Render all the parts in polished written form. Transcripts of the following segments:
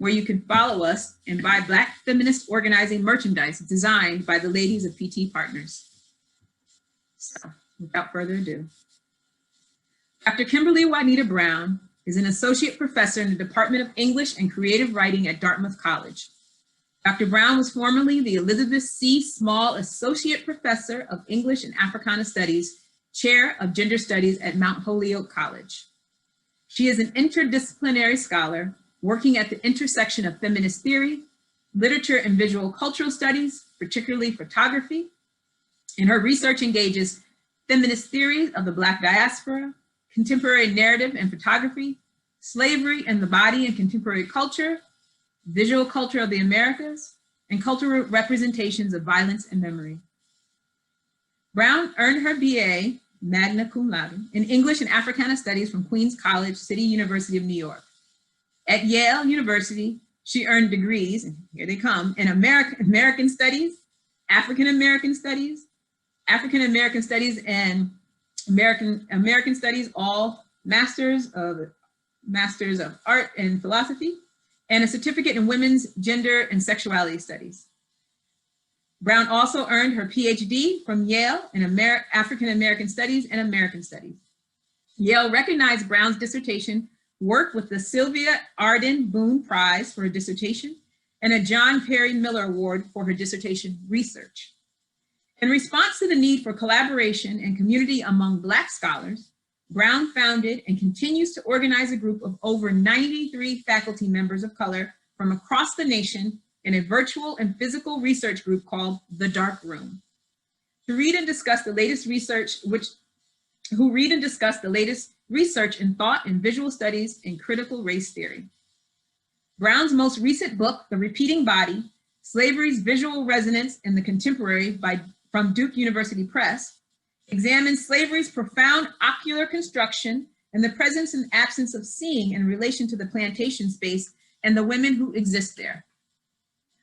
where you can follow us and buy Black feminist organizing merchandise designed by the ladies of PT Partners. So, without further ado, Dr. Kimberly Juanita Brown is an associate professor in the Department of English and Creative Writing at Dartmouth College. Dr. Brown was formerly the Elizabeth C. Small Associate Professor of English and Africana Studies, Chair of Gender Studies at Mount Holyoke College. She is an interdisciplinary scholar working at the intersection of feminist theory, literature and visual cultural studies, particularly photography, and her research engages feminist theories of the Black diaspora, contemporary narrative and photography, slavery and the body in contemporary culture, visual culture of the Americas, and cultural representations of violence and memory. Brown earned her BA, magna cum laude, in English and Africana Studies from Queens College, City University of New York. At Yale University, she earned degrees, and here they come, in American Studies, African American Studies, and American Studies, all Masters of Art and Philosophy, and a certificate in Women's Gender and Sexuality Studies. Brown also earned her PhD from Yale in African American Studies and American Studies. Yale recognized Brown's dissertation work with the Sylvia Arden Boone Prize for her dissertation and a John Perry Miller Award for her dissertation research. In response to the need for collaboration and community among Black scholars, Brown founded and continues to organize a group of over 93 faculty members of color from across the nation in a virtual and physical research group called The Dark Room. To read and discuss the latest research, in thought and visual studies in critical race theory. Brown's most recent book, The Repeating Body, Slavery's Visual Resonance in the Contemporary from Duke University Press, examines slavery's profound ocular construction and the presence and absence of seeing in relation to the plantation space and the women who exist there.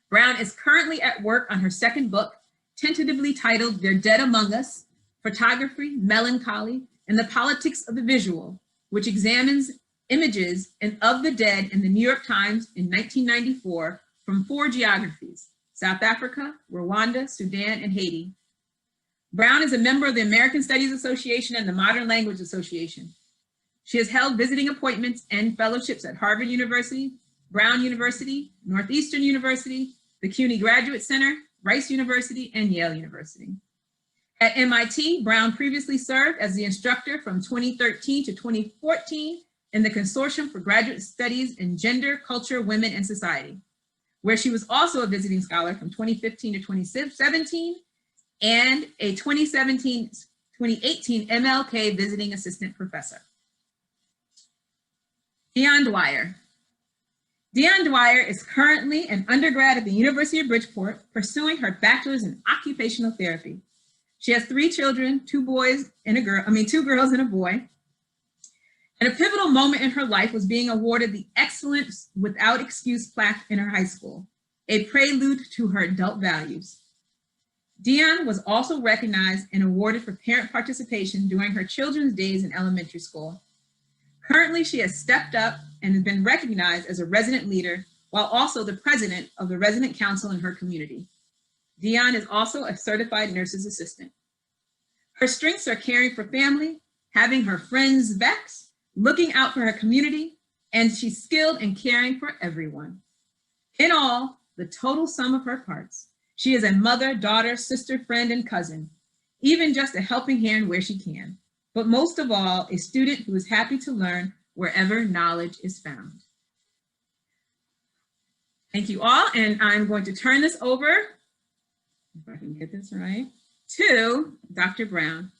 Brown is currently at work on her second book, tentatively titled They're Dead Among Us, Photography, Melancholy, and the Politics of the Visual, which examines images of the dead in the New York Times in 1994 from 4 geographies: South Africa, Rwanda, Sudan, and Haiti. Brown is a member of the American Studies Association and the Modern Language Association. She has held visiting appointments and fellowships at Harvard University, Brown University, Northeastern University, the CUNY Graduate Center, Rice University, and Yale University. At MIT, Brown previously served as the instructor from 2013 to 2014 in the Consortium for Graduate Studies in Gender, Culture, Women, and Society, where she was also a visiting scholar from 2015 to 2017 and a 2018 MLK visiting assistant professor. Dione Dwyer. Dione Dwyer is currently an undergrad at the University of Bridgeport, pursuing her bachelor's in occupational therapy. She has 3 children, 2 girls and a boy. And a pivotal moment in her life was being awarded the Excellence Without Excuse plaque in her high school, a prelude to her adult values. Dione was also recognized and awarded for parent participation during her children's days in elementary school. Currently, she has stepped up and has been recognized as a resident leader, while also the president of the resident council in her community. Dione is also a certified nurse's assistant. Her strengths are caring for family, having her friends' backs, looking out for her community, and she's skilled in caring for everyone. In all, the total sum of her parts, she is a mother, daughter, sister, friend, and cousin, even just a helping hand where she can. But most of all, a student who is happy to learn wherever knowledge is found. Thank you all, and I'm going to turn this over, if I can get this right, to Dr. Brown.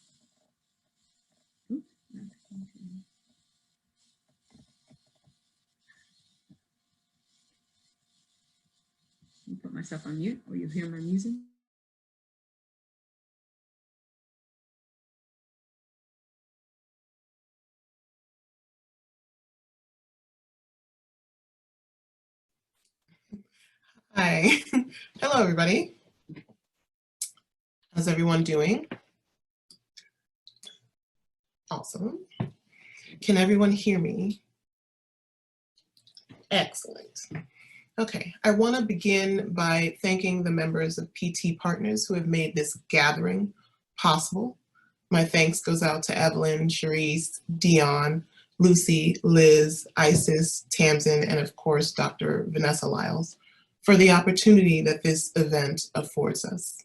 Put myself on mute, or you'll hear my music. Hi, hello everybody. How's everyone doing? Awesome. Can everyone hear me? Excellent. Okay, I want to begin by thanking the members of PT Partners who have made this gathering possible. My thanks goes out to Evelyn, Cherise, Dion, Lucy, Liz, Isis, Tamsin, and of course, Dr. Vanessa Lyles, for the opportunity that this event affords us.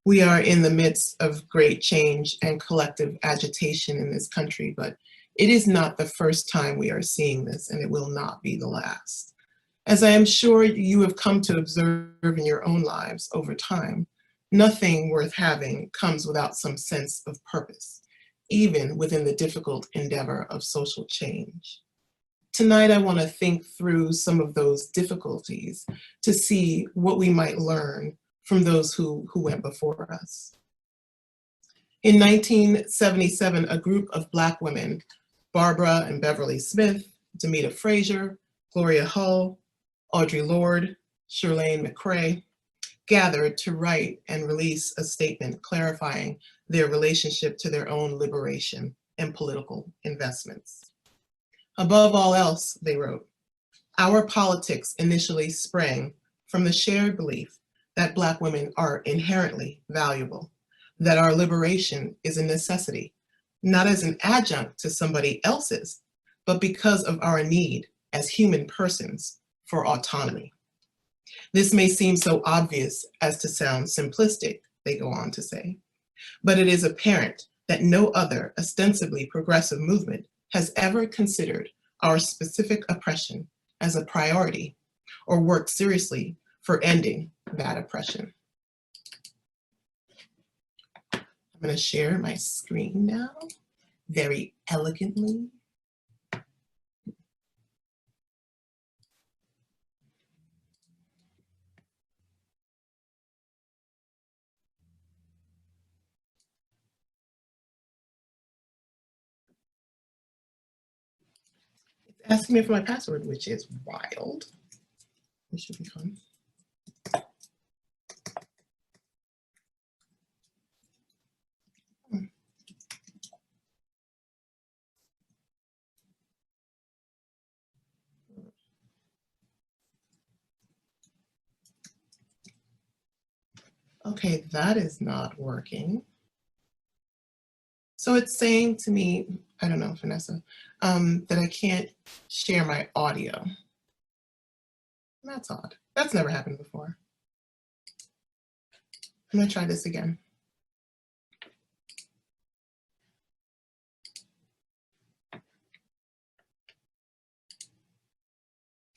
We are in the midst of great change and collective agitation in this country, but it is not the first time we are seeing this, and it will not be the last. As I am sure you have come to observe in your own lives over time, nothing worth having comes without some sense of purpose, even within the difficult endeavor of social change. Tonight, I want to think through some of those difficulties to see what we might learn from those who went before us. In 1977, a group of Black women, Barbara and Beverly Smith, Demita Frazier, Gloria Hull, Audre Lorde, Shirlane McCrae, gathered to write and release a statement clarifying their relationship to their own liberation and political investments. Above all else, they wrote, our politics initially sprang from the shared belief that Black women are inherently valuable, that our liberation is a necessity, not as an adjunct to somebody else's, but because of our need as human persons for autonomy. This may seem so obvious as to sound simplistic, they go on to say, but it is apparent that no other ostensibly progressive movement has ever considered our specific oppression as a priority or worked seriously for ending that oppression. I'm going to share my screen now, very elegantly. Asking me for my password, which is wild. This should be fun. Okay, that is not working. So it's saying to me, I don't know, Vanessa, that I can't share my audio. That's odd. That's never happened before. I'm gonna try this again.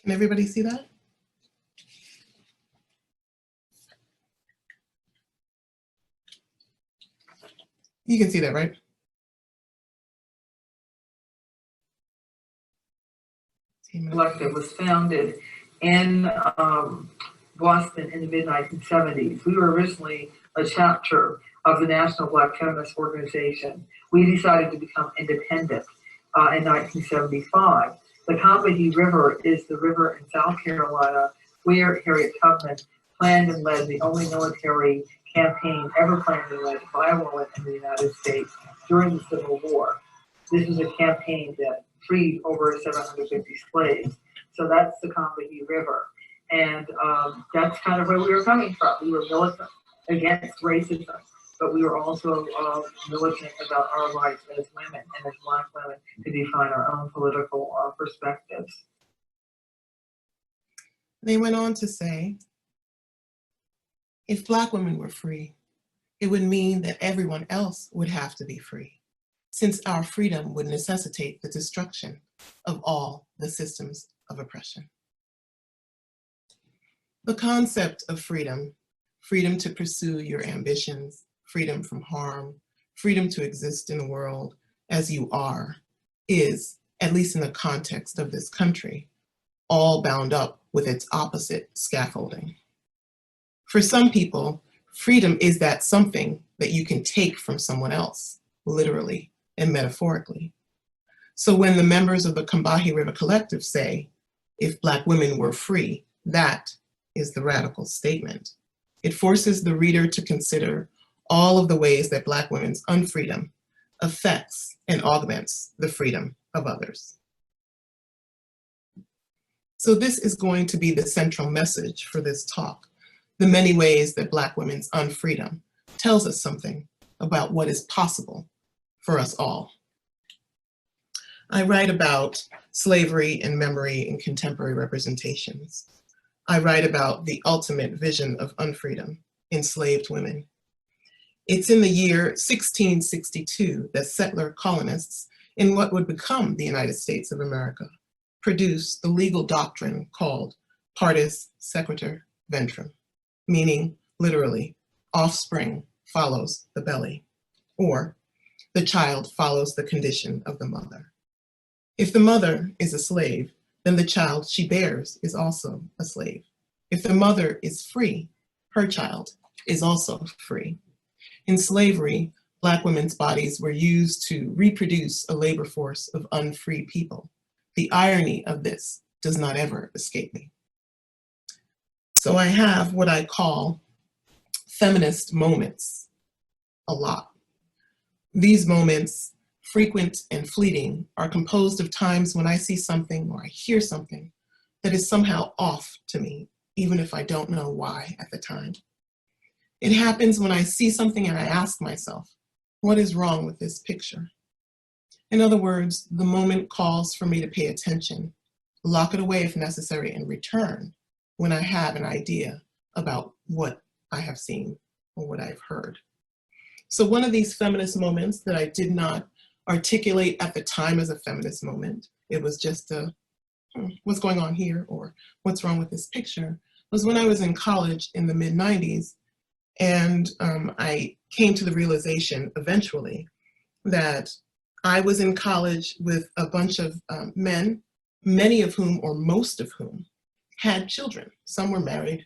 Can everybody see that? You can see that, right? Collective was founded in Boston in the mid-1970s. We were originally a chapter of the National Black Feminist Organization. We decided to become independent in 1975. The Combahee River is the river in South Carolina where Harriet Tubman planned and led the only military campaign ever planned and led by a woman in the United States during the Civil War. This was a campaign that freed over 750 slaves. So that's the Combahee River. And that's kind of where we were coming from. We were militant against racism, but we were also militant about our rights as women and as Black women to define our own political perspectives. They went on to say, if Black women were free, it would mean that everyone else would have to be free, since our freedom would necessitate the destruction of all the systems of oppression. The concept of freedom, freedom to pursue your ambitions, freedom from harm, freedom to exist in the world as you are, is, at least in the context of this country, all bound up with its opposite scaffolding. For some people, freedom is that something that you can take from someone else, literally and metaphorically. So when the members of the Combahee River Collective say, if Black women were free, that is the radical statement. It forces the reader to consider all of the ways that Black women's unfreedom affects and augments the freedom of others. So this is going to be the central message for this talk, the many ways that Black women's unfreedom tells us something about what is possible for us all. I write about slavery and memory in contemporary representations. I write about the ultimate vision of unfreedom, enslaved women. It's in the year 1662 that settler colonists in what would become the United States of America produced the legal doctrine called partus sequitur ventrum, meaning literally, offspring follows the belly, or the child follows the condition of the mother. If the mother is a slave, then the child she bears is also a slave. If the mother is free, her child is also free. In slavery, Black women's bodies were used to reproduce a labor force of unfree people. The irony of this does not ever escape me. So I have what I call feminist moments a lot. These moments, frequent and fleeting, are composed of times when I see something or I hear something that is somehow off to me, even if I don't know why at the time. It happens when I see something and I ask myself, what is wrong with this picture? In other words, the moment calls for me to pay attention, lock it away if necessary, and return when I have an idea about what I have seen or what I've heard. So one of these feminist moments that I did not articulate at the time as a feminist moment, it was just a, what's going on here, or what's wrong with this picture, was when I was in college in the mid-90s, and I came to the realization eventually that I was in college with a bunch of men, many of whom, or most of whom, had children. Some were married,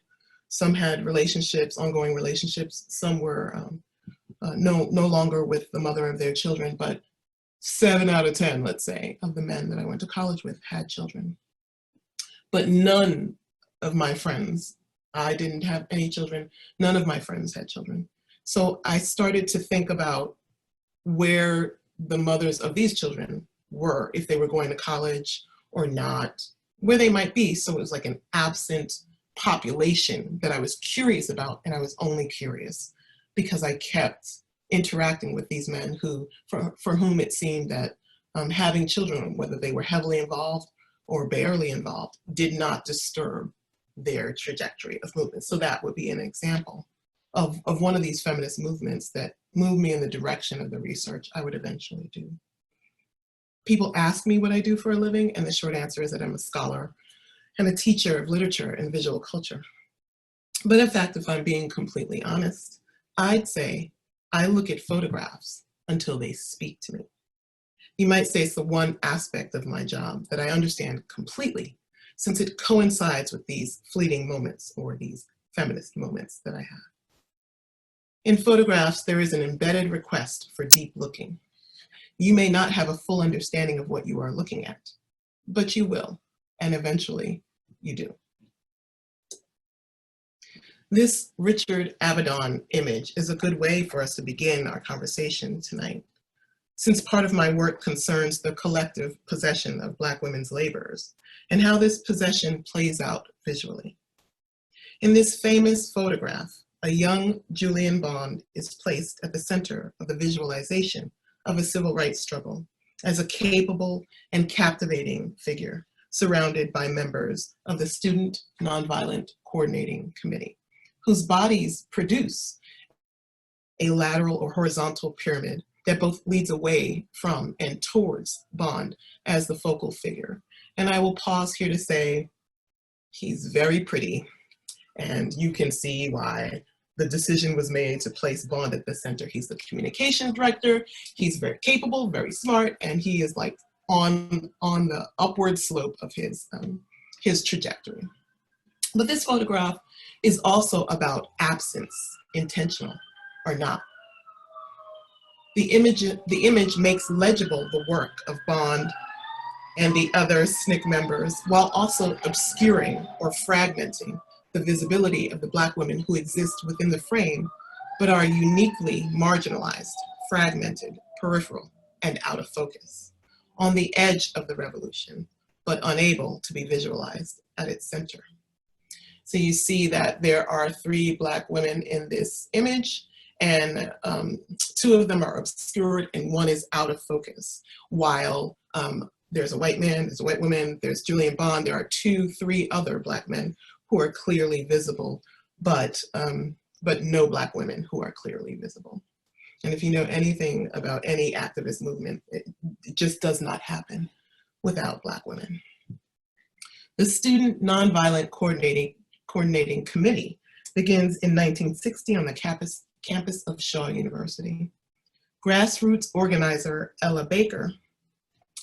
some had relationships, ongoing relationships, some were no longer with the mother of their children, but 7 out of 10, let's say, of the men that I went to college with had children. But none of my friends, I didn't have any children, none of my friends had children. So I started to think about where the mothers of these children were, if they were going to college or not, where they might be. So it was like an absent population that I was curious about, and I was only curious because I kept interacting with these men who, for whom it seemed that having children, whether they were heavily involved or barely involved, did not disturb their trajectory of movement. So that would be an example of one of these feminist movements that moved me in the direction of the research I would eventually do. People ask me what I do for a living, and the short answer is that I'm a scholar and a teacher of literature and visual culture. But in fact, if I'm being completely honest, I'd say I look at photographs until they speak to me. You might say it's the one aspect of my job that I understand completely, since it coincides with these fleeting moments or these feminist moments that I have. In photographs, there is an embedded request for deep looking. You may not have a full understanding of what you are looking at, but you will, and eventually you do. This Richard Avedon image is a good way for us to begin our conversation tonight, since part of my work concerns the collective possession of Black women's labors and how this possession plays out visually. In this famous photograph, a young Julian Bond is placed at the center of the visualization of a civil rights struggle as a capable and captivating figure surrounded by members of the Student Nonviolent Coordinating Committee, whose bodies produce a lateral or horizontal pyramid that both leads away from and towards Bond as the focal figure. And I will pause here to say, he's very pretty, and you can see why the decision was made to place Bond at the center. He's the communications director, he's very capable, very smart, and he is like on the upward slope of his trajectory. But this photograph is also about absence, intentional or not. The image makes legible the work of Bond and the other SNCC members, while also obscuring or fragmenting the visibility of the Black women who exist within the frame, but are uniquely marginalized, fragmented, peripheral, and out of focus, on the edge of the revolution, but unable to be visualized at its center. So you see that there are 3 Black women in this image, and 2 of them are obscured and 1 is out of focus, while there's a white man, there's a white woman, there's Julian Bond, there are 3 other Black men who are clearly visible, but no Black women who are clearly visible. And if you know anything about any activist movement, it just does not happen without Black women. The Student Nonviolent Coordinating Committee begins in 1960 on the campus of Shaw University. Grassroots organizer Ella Baker,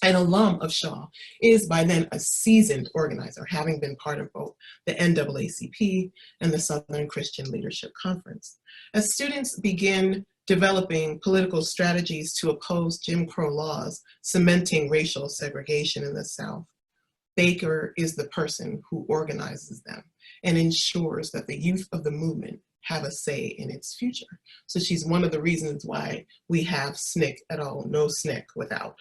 an alum of Shaw, is by then a seasoned organizer, having been part of both the NAACP and the Southern Christian Leadership Conference. As students begin developing political strategies to oppose Jim Crow laws, cementing racial segregation in the South, Baker is the person who organizes them and ensures that the youth of the movement have a say in its future. So she's one of the reasons why we have SNCC at all, no SNCC without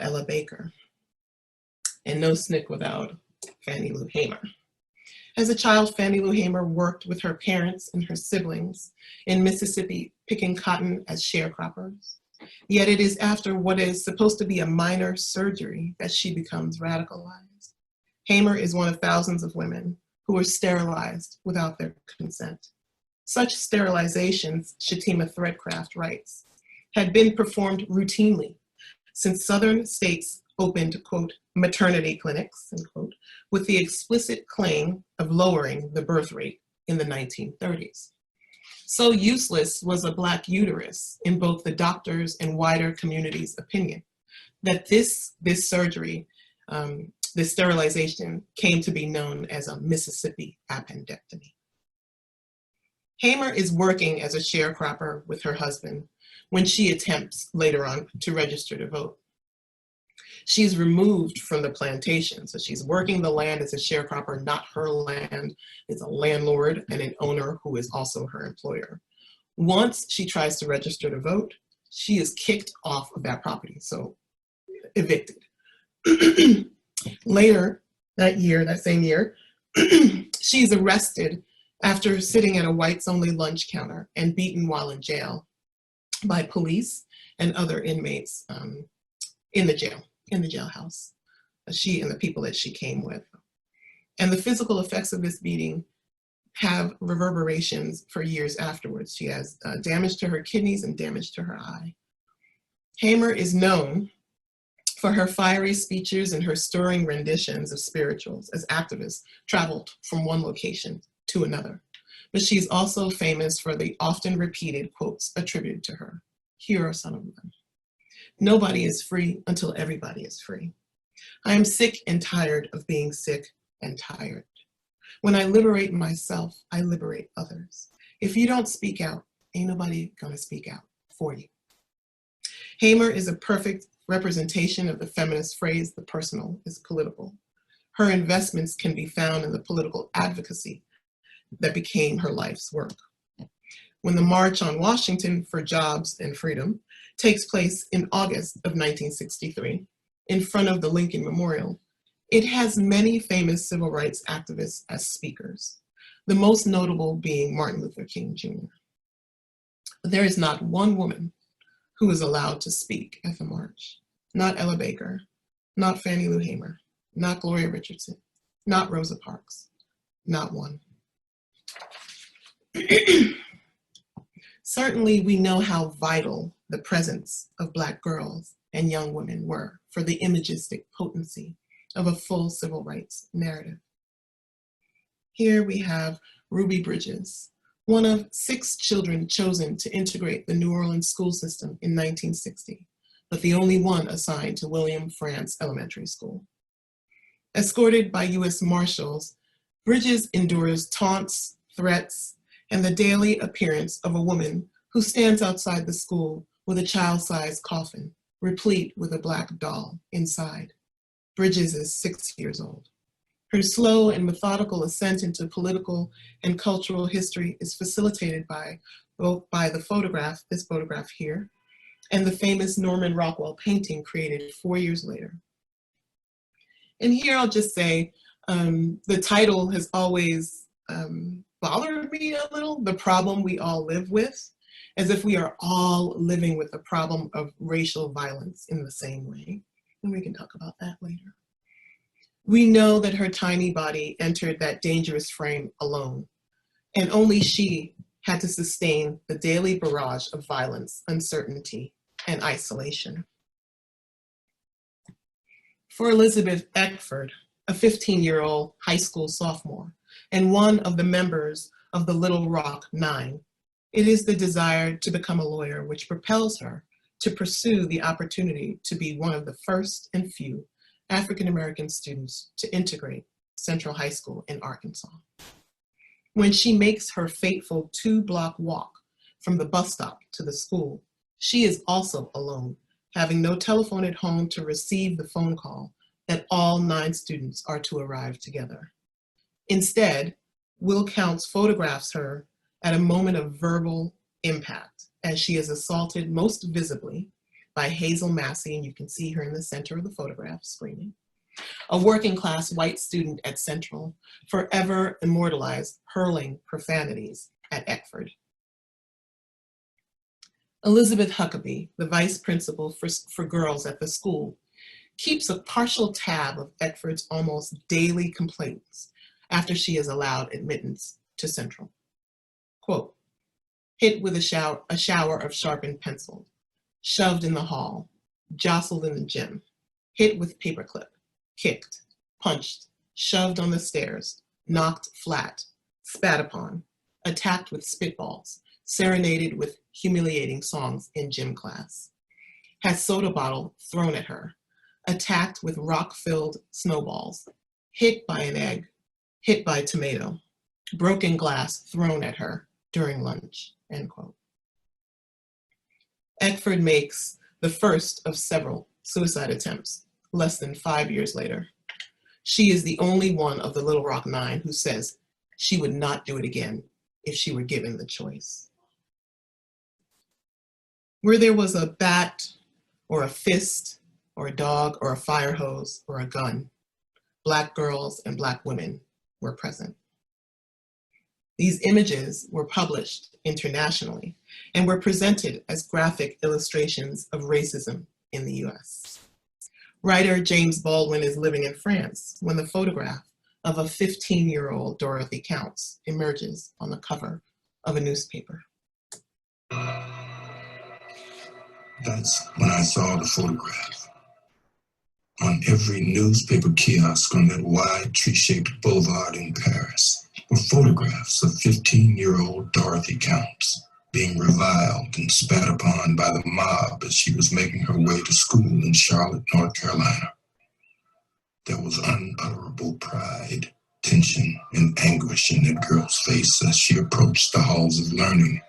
Ella Baker, and no SNCC without Fannie Lou Hamer. As a child, Fannie Lou Hamer worked with her parents and her siblings in Mississippi picking cotton as sharecroppers. Yet it is after what is supposed to be a minor surgery that she becomes radicalized. Hamer is one of thousands of women who were sterilized without their consent. Such sterilizations, Shatima Threadcraft writes, had been performed routinely since Southern states opened, quote, maternity clinics, end quote, with the explicit claim of lowering the birth rate in the 1930s. So useless was a Black uterus in both the doctors' and wider community's opinion that this surgery, this sterilization came to be known as a Mississippi appendectomy. Hamer is working as a sharecropper with her husband when she attempts later on to register to vote. She's removed from the plantation, so she's working the land as a sharecropper, not her land. It's a landlord and an owner who is also her employer. Once she tries to register to vote, she is kicked off of that property, so evicted. Later that same year, she's arrested after sitting at a whites-only lunch counter and beaten while in jail by police and other inmates in the jailhouse, she and the people that she came with. And the physical effects of this beating have reverberations for years afterwards. She has damage to her kidneys and damage to her eye. Hamer is known for her fiery speeches and her stirring renditions of spirituals as activists traveled from one location to another. But she's also famous for the often repeated quotes attributed to her. Here are some of them. Nobody is free until everybody is free. I am sick and tired of being sick and tired. When I liberate myself, I liberate others. If you don't speak out, ain't nobody gonna speak out for you. Hamer is a perfect representation of the feminist phrase, the personal is political. Her investments can be found in the political advocacy that became her life's work. When the March on Washington for Jobs and Freedom takes place in August of 1963 in front of the Lincoln Memorial, it has many famous civil rights activists as speakers, the most notable being Martin Luther King Jr. There is not one woman who is allowed to speak at the march. Not Ella Baker, not Fannie Lou Hamer, not Gloria Richardson, not Rosa Parks, not one. Certainly, we know how vital the presence of Black girls and young women were for the imagistic potency of a full civil rights narrative. Here we have Ruby Bridges, one of 6 children chosen to integrate the New Orleans school system in 1960, but the only one assigned to William Frantz Elementary School. Escorted by US Marshals, Bridges endures taunts, threats, and the daily appearance of a woman who stands outside the school with a child-sized coffin, replete with a Black doll inside. Bridges is 6 years old. Her slow and methodical ascent into political and cultural history is facilitated by the photograph, this photograph here, and the famous Norman Rockwell painting created 4 years later. And here I'll just say, the title has always bothered me a little, The Problem We All Live With, as if we are all living with the problem of racial violence in the same way. And we can talk about that later. We know that her tiny body entered that dangerous frame alone, and only she had to sustain the daily barrage of violence, uncertainty, and isolation. For Elizabeth Eckford, a 15-year-old high school sophomore, and one of the members of the Little Rock Nine, it is the desire to become a lawyer which propels her to pursue the opportunity to be one of the first and few African-American students to integrate Central High School in Arkansas. When she makes her fateful 2-block walk from the bus stop to the school, she is also alone, having no telephone at home to receive the phone call that all 9 students are to arrive together. Instead, Will Counts photographs her at a moment of verbal impact as she is assaulted most visibly by Hazel Massey, and you can see her in the center of the photograph screening, a working class white student at Central, forever immortalized hurling profanities at Eckford. Elizabeth Huckabee, the vice principal for girls at the school, keeps a partial tab of Eckford's almost daily complaints after she is allowed admittance to Central. Quote, hit with a shower of sharpened pencils, shoved in the hall, jostled in the gym, hit with paperclip, kicked, punched, shoved on the stairs, knocked flat, spat upon, attacked with spitballs, serenaded with humiliating songs in gym class, had soda bottle thrown at her, attacked with rock-filled snowballs, hit by an egg, hit by tomato, broken glass thrown at her during lunch, end quote. Eckford makes the first of several suicide attempts less than 5 years later. She is the only one of the Little Rock Nine who says she would not do it again if she were given the choice. Where there was a bat or a fist or a dog or a fire hose or a gun, Black girls and Black women were present. These images were published internationally and were presented as graphic illustrations of racism in the US. Writer James Baldwin is living in France when the photograph of a 15-year-old Dorothy Counts emerges on the cover of a newspaper. That's when I saw the photograph. On every newspaper kiosk on that wide tree-shaped boulevard in Paris were photographs of 15-year-old Dorothy Counts being reviled and spat upon by the mob as she was making her way to school in Charlotte, North Carolina. There was unutterable pride, tension, and anguish in that girl's face as she approached the halls of learning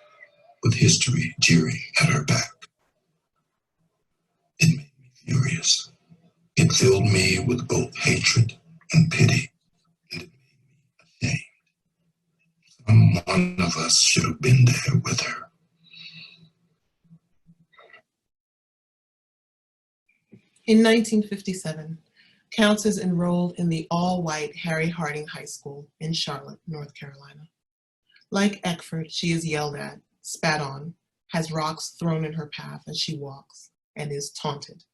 with history jeering at her back. It made me furious. It filled me with both hatred and pity, and it made me ashamed. One of us should have been there with her. In 1957, Counts is enrolled in the all-white Harry Harding High School in Charlotte, North Carolina. Like Eckford, she is yelled at, spat on, has rocks thrown in her path as she walks, and is taunted.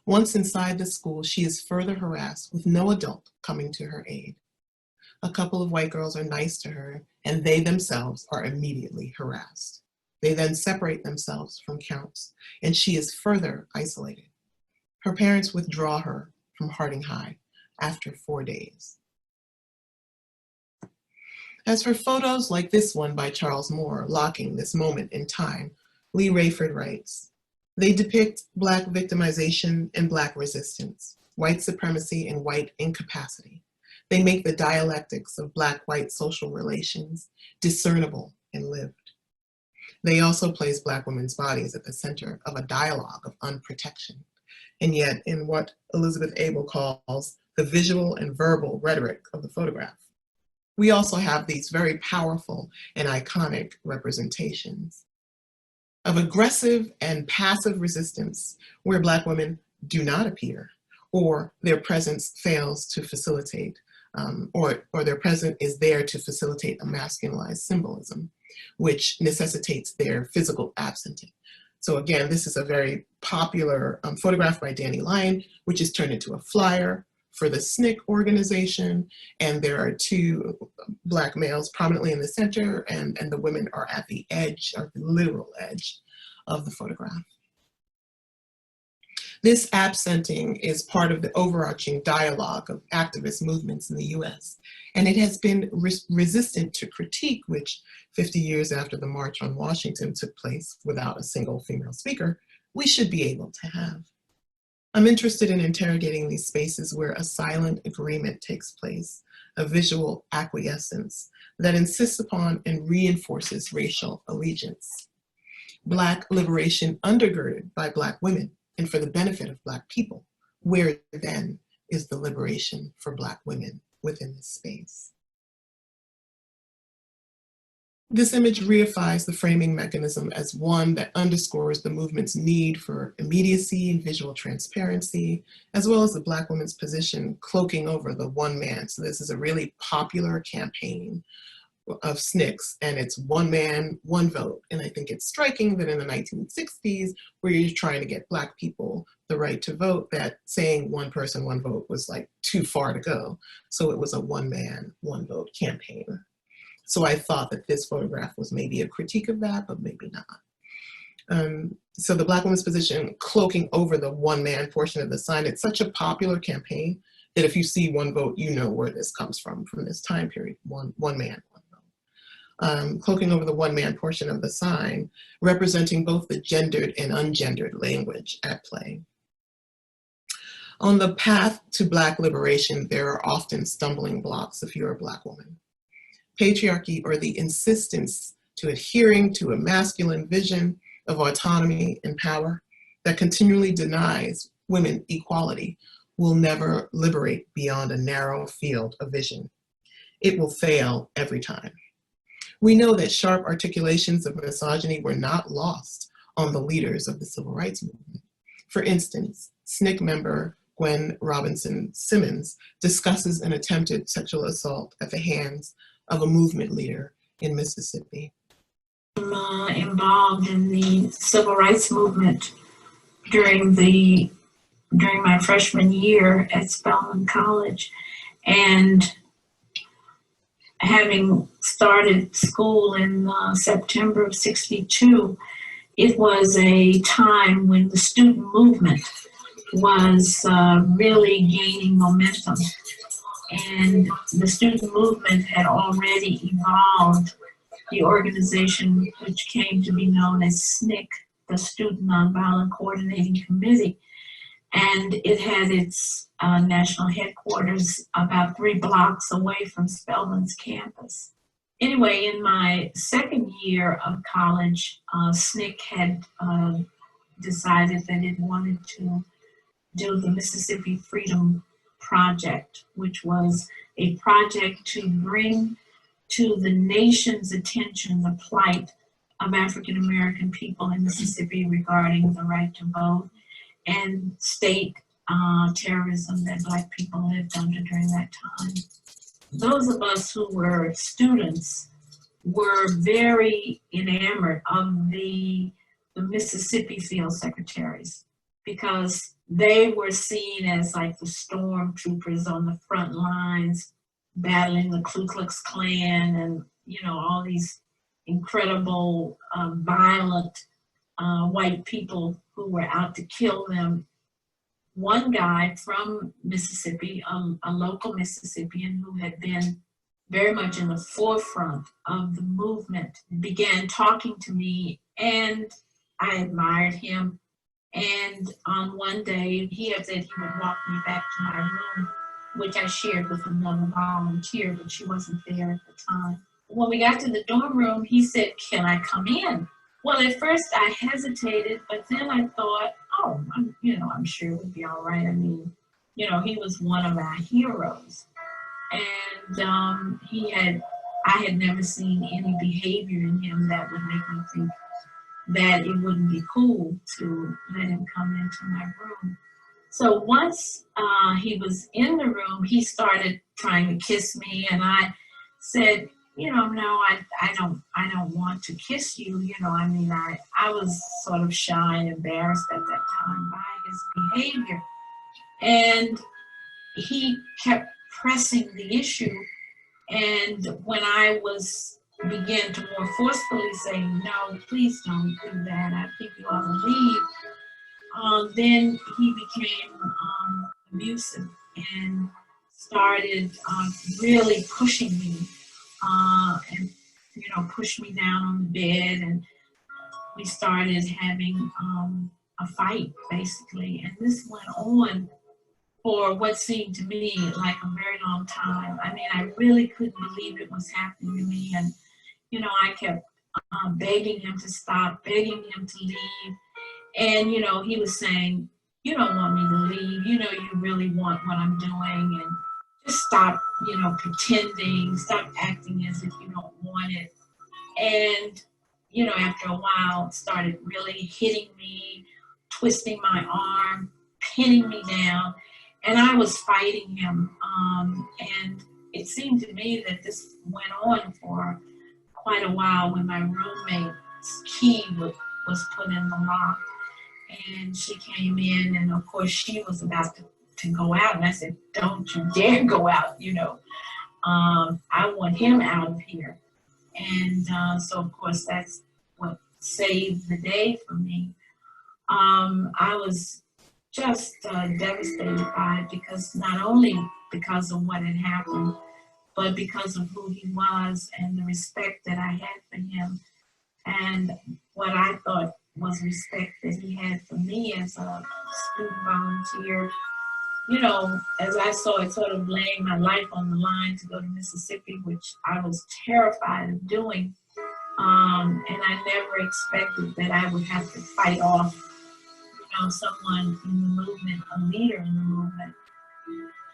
Once inside the school, she is further harassed with no adult coming to her aid. A couple of white girls are nice to her, and they themselves are immediately harassed. They then separate themselves from Counts, and she is further isolated. Her parents withdraw her from Harding High after 4 days. As for photos like this one by Charles Moore, locking this moment in time, Lee Rayford writes, they depict Black victimization and Black resistance, white supremacy and white incapacity. They make the dialectics of Black-white social relations discernible and lived. They also place Black women's bodies at the center of a dialogue of unprotection. And yet, in what Elizabeth Abel calls the visual and verbal rhetoric of the photograph, we also have these very powerful and iconic representations of aggressive and passive resistance where Black women do not appear, or their presence fails to facilitate, or their presence is there to facilitate a masculinized symbolism, which necessitates their physical absenting. So again, this is a very popular photograph by Danny Lyon, which is turned into a flyer for the SNCC organization. And there are two Black males prominently in the center, and the women are at the edge, or the literal edge of the photograph. This absenting is part of the overarching dialogue of activist movements in the US, and it has been resistant to critique, which 50 years after the March on Washington took place without a single female speaker, we should be able to have. I'm interested in interrogating these spaces where a silent agreement takes place, a visual acquiescence that insists upon and reinforces racial allegiance. Black liberation undergirded by Black women and for the benefit of Black people. Where then is the liberation for Black women within this space? This image reifies the framing mechanism as one that underscores the movement's need for immediacy and visual transparency, as well as the Black woman's position cloaking over the one man. So this is a really popular campaign of SNCCs, and it's one man, one vote. And I think it's striking that in the 1960s, where you're trying to get Black people the right to vote, that saying one person, one vote was like too far to go. So it was a one man, one vote campaign. So I thought that this photograph was maybe a critique of that, but maybe not. So the Black woman's position cloaking over the one man portion of the sign, it's such a popular campaign that if you see one vote, you know where this comes from this time period, one man, one vote. Cloaking over the one man portion of the sign, representing both the gendered and ungendered language at play. On the path to Black liberation, there are often stumbling blocks if you're a Black woman. Patriarchy, or the insistence to adhering to a masculine vision of autonomy and power that continually denies women equality, will never liberate beyond a narrow field of vision. It will fail every time. We know that sharp articulations of misogyny were not lost on the leaders of the civil rights movement. For instance, SNCC member Gwen Robinson Simmons discusses an attempted sexual assault at the hands of a movement leader in Mississippi. I'm involved in the civil rights movement during my freshman year at Spelman College, and having started school in September of '62, it was a time when the student movement was really gaining momentum. And the student movement had already evolved the organization which came to be known as SNCC, the Student Nonviolent Coordinating Committee. And it had its national headquarters about 3 blocks away from Spelman's campus. Anyway, in my second year of college, SNCC had decided that it wanted to do the Mississippi Freedom Project, which was a project to bring to the nation's attention the plight of African American people in Mississippi regarding the right to vote and state terrorism that Black people lived under during that time. Those of us who were students were very enamored of the Mississippi field secretaries, because they were seen as like the stormtroopers on the front lines battling the Ku Klux Klan and, you know, all these incredible violent white people who were out to kill them. One guy from Mississippi, a local Mississippian who had been very much in the forefront of the movement, began talking to me, and I admired him. And on one day, he had said he would walk me back to my room, which I shared with another volunteer, but she wasn't there at the time. When we got to the dorm room, he said, "Can I come in?" Well, at first I hesitated, but then I thought, oh, I'm sure it would be all right. I mean, he was one of our heroes. And I had never seen any behavior in him that would make me think that it wouldn't be cool to let him come into my room. So once he was in the room, he started trying to kiss me, and I said, you know, no, I don't want to kiss you. You know, I mean, I was sort of shy and embarrassed at that time by his behavior. And he kept pressing the issue. And when I began to more forcefully say, no, please don't do that, I think you ought to leave, then he became abusive and started really pushing me and, you know, pushed me down on the bed, and we started having a fight, basically. And this went on for what seemed to me like a very long time. I mean, I really couldn't believe it was happening to me. And, you know, I kept begging him to stop, begging him to leave. And, you know, he was saying, you don't want me to leave. You know, you really want what I'm doing. And just stop, you know, pretending, stop acting as if you don't want it. And, you know, after a while, started really hitting me, twisting my arm, pinning me down. And I was fighting him. And it seemed to me that this went on for quite a while when my roommate's key was put in the lock. And she came in, and of course she was about to go out. And I said, don't you dare go out, you know. I want him out of here. And so of course that's what saved the day for me. I was just devastated by it, because not only because of what had happened, but because of who he was and the respect that I had for him, and what I thought was respect that he had for me as a student volunteer. You know, as I saw it, sort of laying my life on the line to go to Mississippi, which I was terrified of doing. And I never expected that I would have to fight off, you know, someone in the movement, a leader in the movement.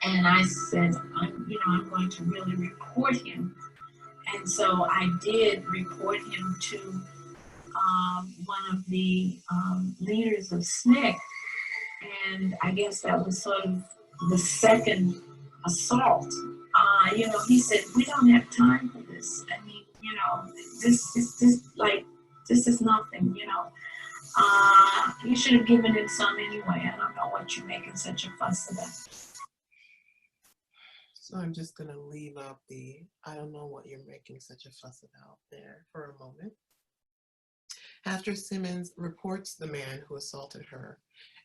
And I said, you know, I'm going to really report him. And so I did report him to one of the leaders of SNCC. And I guess that was sort of the second assault. You know, he said, we don't have time for this. I mean, you know, this is nothing, you know. You should have given him some anyway. I don't know what you're making such a fuss about. So I'm just gonna leave out the, I don't know what you're making such a fuss about there for a moment. After Simmons reports the man who assaulted her,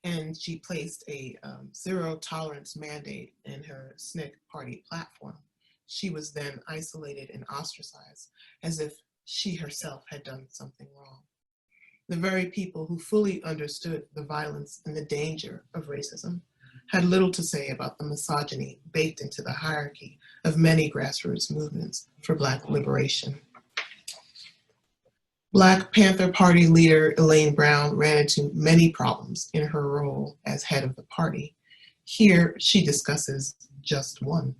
and she placed a zero tolerance mandate in her SNCC party platform, she was then isolated and ostracized as if she herself had done something wrong. The very people who fully understood the violence and the danger of racism had little to say about the misogyny baked into the hierarchy of many grassroots movements for Black liberation. Black Panther Party leader Elaine Brown ran into many problems in her role as head of the party. Here, she discusses just one.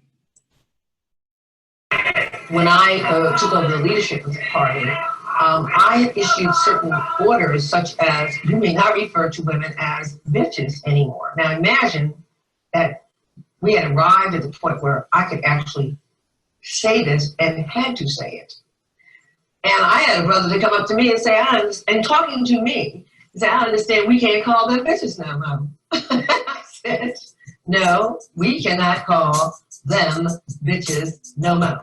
When I took over the leadership of the party, I issued certain orders such as, you may not refer to women as bitches anymore. Now imagine that we had arrived at the point where I could actually say this and had to say it. And I had a brother to come up to me and say, and talking to me, say, I understand we can't call them bitches now, Mom. I said, no, we cannot call them bitches no more.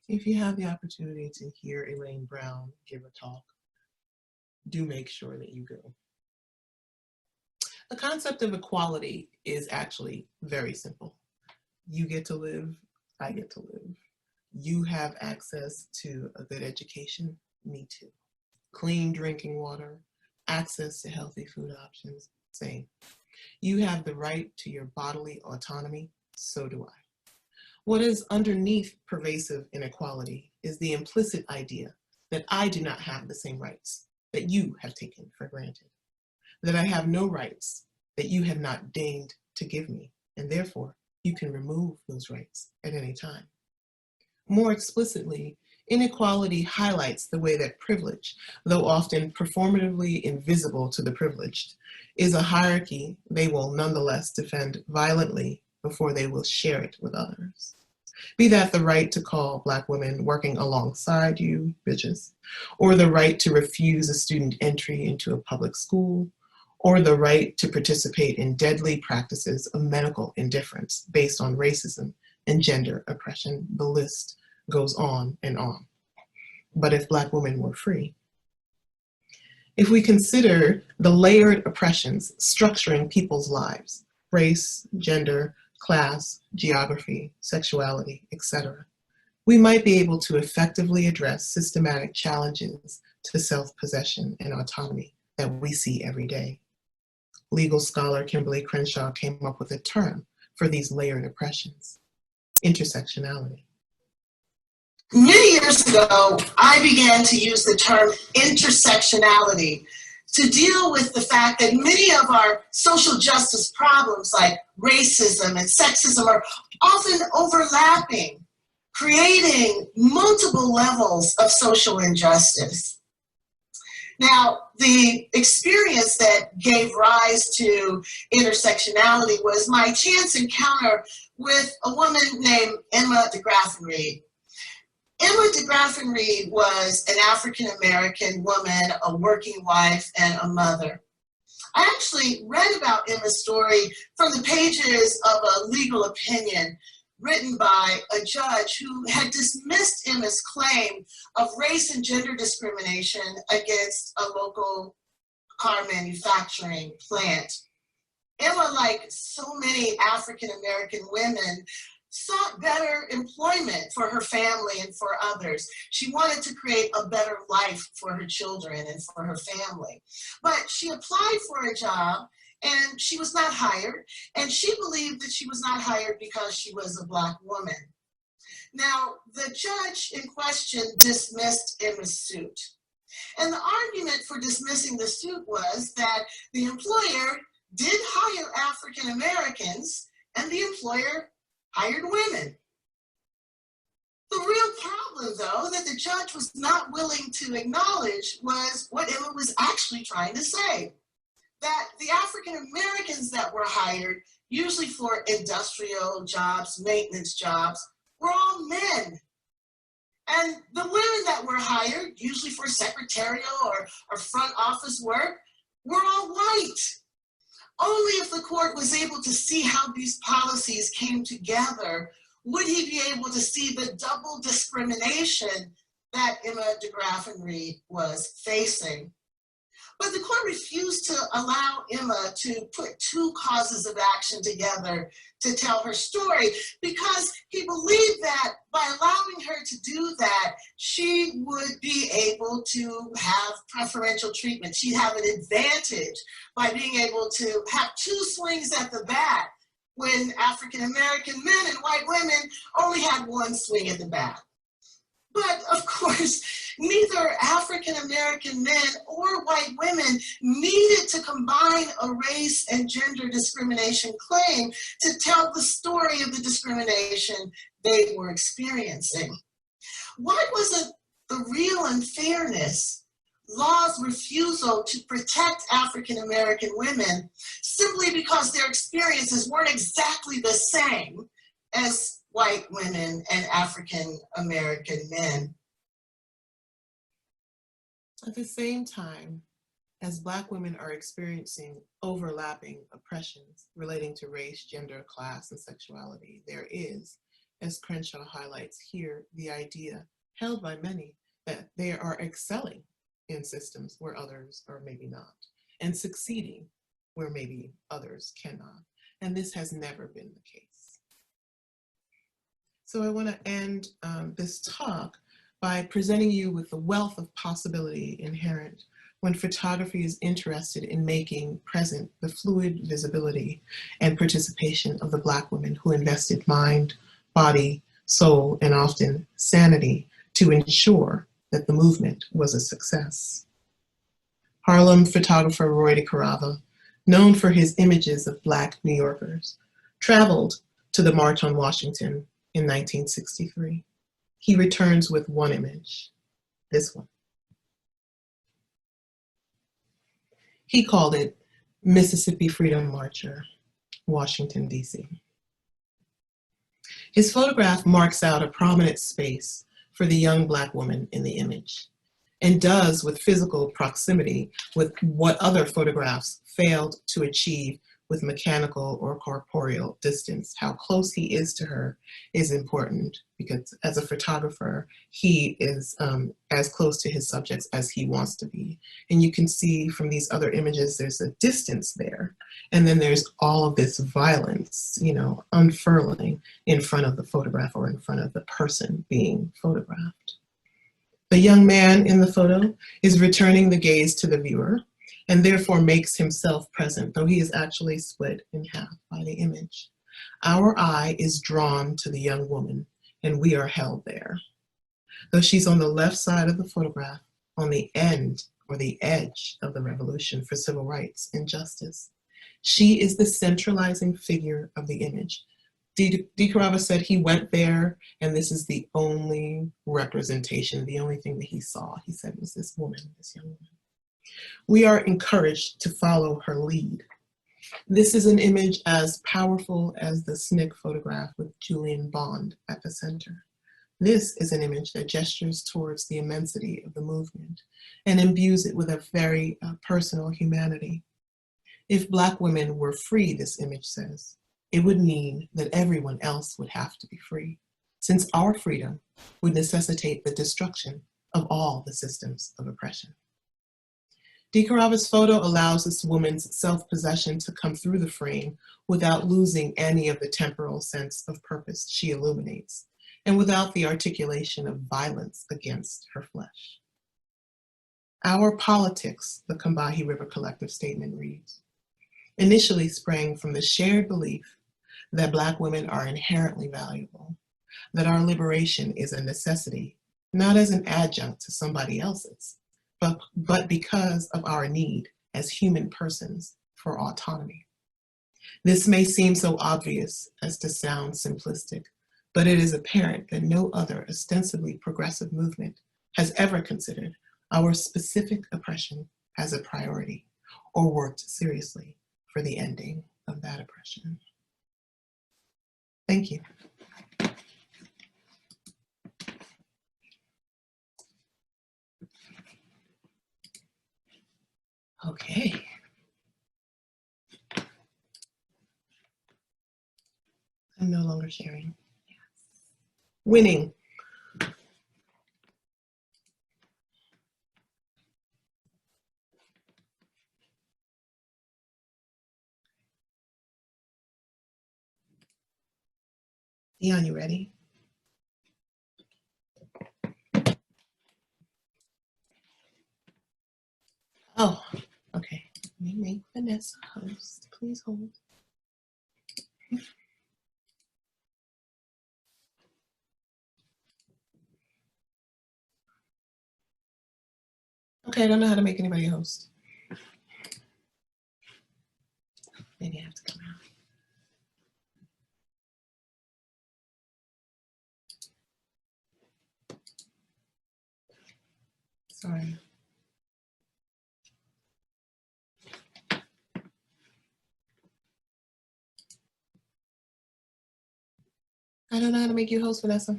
If you have the opportunity to hear Elaine Brown give a talk, do make sure that you go. The concept of equality is actually very simple. You get to live, I get to live. You have access to a good education, me too. Clean drinking water, access to healthy food options, same. You have the right to your bodily autonomy, so do I. What is underneath pervasive inequality is the implicit idea that I do not have the same rights that you have taken for granted, that I have no rights that you have not deigned to give me, and therefore you can remove those rights at any time. More explicitly, Inequality highlights the way that privilege, though often performatively invisible to the privileged, is a hierarchy they will nonetheless defend violently before they will share it with others. Be that the right to call Black women working alongside you bitches, or the right to refuse a student entry into a public school, or the right to participate in deadly practices of medical indifference based on racism and gender oppression. The list goes on and on. But if Black women were free, if we consider the layered oppressions structuring people's lives, race, gender, class, geography, sexuality, etc., we might be able to effectively address systematic challenges to self-possession and autonomy that we see every day. Legal scholar Kimberly Crenshaw came up with a term for these layered oppressions: intersectionality. Many years ago, I began to use the term intersectionality to deal with the fact that many of our social justice problems like racism and sexism are often overlapping, creating multiple levels of social injustice. Now, the experience that gave rise to intersectionality was my chance encounter with a woman named Emma de Graffenried. Emma de Graffenried was an African-American woman, a working wife, and a mother. I actually read about Emma's story from the pages of a legal opinion written by a judge who had dismissed Emma's claim of race and gender discrimination against a local car manufacturing plant. Emma, like so many African-American women, sought better employment for her family and for others. She wanted to create a better life for her children and for her family. But she applied for a job and she was not hired, and she believed that she was not hired because she was a Black woman. Now, the judge in question dismissed Emma's suit. And the argument for dismissing the suit was that the employer did hire African Americans and the employer hired women. The real problem, though, that the judge was not willing to acknowledge was what Emma was actually trying to say. That the African Americans that were hired, usually for industrial jobs, maintenance jobs, were all men. And the women that were hired, usually for secretarial or front office work, were all white. Only if the court was able to see how these policies came together would he be able to see the double discrimination that Emma de Graffenried was facing. But the court refused to allow Emma to put two causes of action together to tell her story because he believed that by allowing her to do that, she would be able to have preferential treatment. She'd have an advantage by being able to have two swings at the bat when African-American men and white women only had one swing at the bat. But of course, neither African-American men or white women needed to combine a race and gender discrimination claim to tell the story of the discrimination they were experiencing. Why wasn't the real unfairness law's refusal to protect African-American women simply because their experiences weren't exactly the same as white women and African-American men? At the same time, as Black women are experiencing overlapping oppressions relating to race, gender, class, and sexuality, there is, as Crenshaw highlights here, the idea held by many that they are excelling in systems where others are maybe not, and succeeding where maybe others cannot. And this has never been the case. So I want to end this talk by presenting you with the wealth of possibility inherent when photography is interested in making present the fluid visibility and participation of the Black women who invested mind, body, soul, and often sanity to ensure that the movement was a success. Harlem photographer Roy DeCarava, known for his images of Black New Yorkers, traveled to the March on Washington in 1963. he returns with one image, this one. He called it Mississippi Freedom Marcher, Washington, D.C. His photograph marks out a prominent space for the young Black woman in the image, and does with physical proximity with what other photographs failed to achieve with mechanical or corporeal distance. How close he is to her is important, because as a photographer, he is as close to his subjects as he wants to be. And you can see from these other images, there's a distance there. And then there's all of this violence, you know, unfurling in front of the photograph or in front of the person being photographed. The young man in the photo is returning the gaze to the viewer, and therefore makes himself present, though he is actually split in half by the image. Our eye is drawn to the young woman, and we are held there. Though she's on the left side of the photograph, on the end or the edge of the revolution for civil rights and justice, she is the centralizing figure of the image. DiCarava said he went there, and this is the only representation, the only thing that he saw, he said, was this woman, this young woman. We are encouraged to follow her lead. This is an image as powerful as the SNCC photograph with Julian Bond at the center. This is an image that gestures towards the immensity of the movement and imbues it with a very personal humanity. If Black women were free, this image says, it would mean that everyone else would have to be free, since our freedom would necessitate the destruction of all the systems of oppression. DiCarava's photo allows this woman's self-possession to come through the frame without losing any of the temporal sense of purpose she illuminates, and without the articulation of violence against her flesh. Our politics, the Combahee River Collective statement reads, initially sprang from the shared belief that Black women are inherently valuable, that our liberation is a necessity, not as an adjunct to somebody else's, but because of our need as human persons for autonomy. This may seem so obvious as to sound simplistic, but it is apparent that no other ostensibly progressive movement has ever considered our specific oppression as a priority or worked seriously for the ending of that oppression. Thank you. Okay. I'm no longer sharing. Yes. Winning. Dione, you ready? Oh, okay. Let me make Vanessa host. Please hold. Okay, I don't know how to make anybody a host. Maybe I have to come out. Sorry. I don't know how to make you host, Vanessa.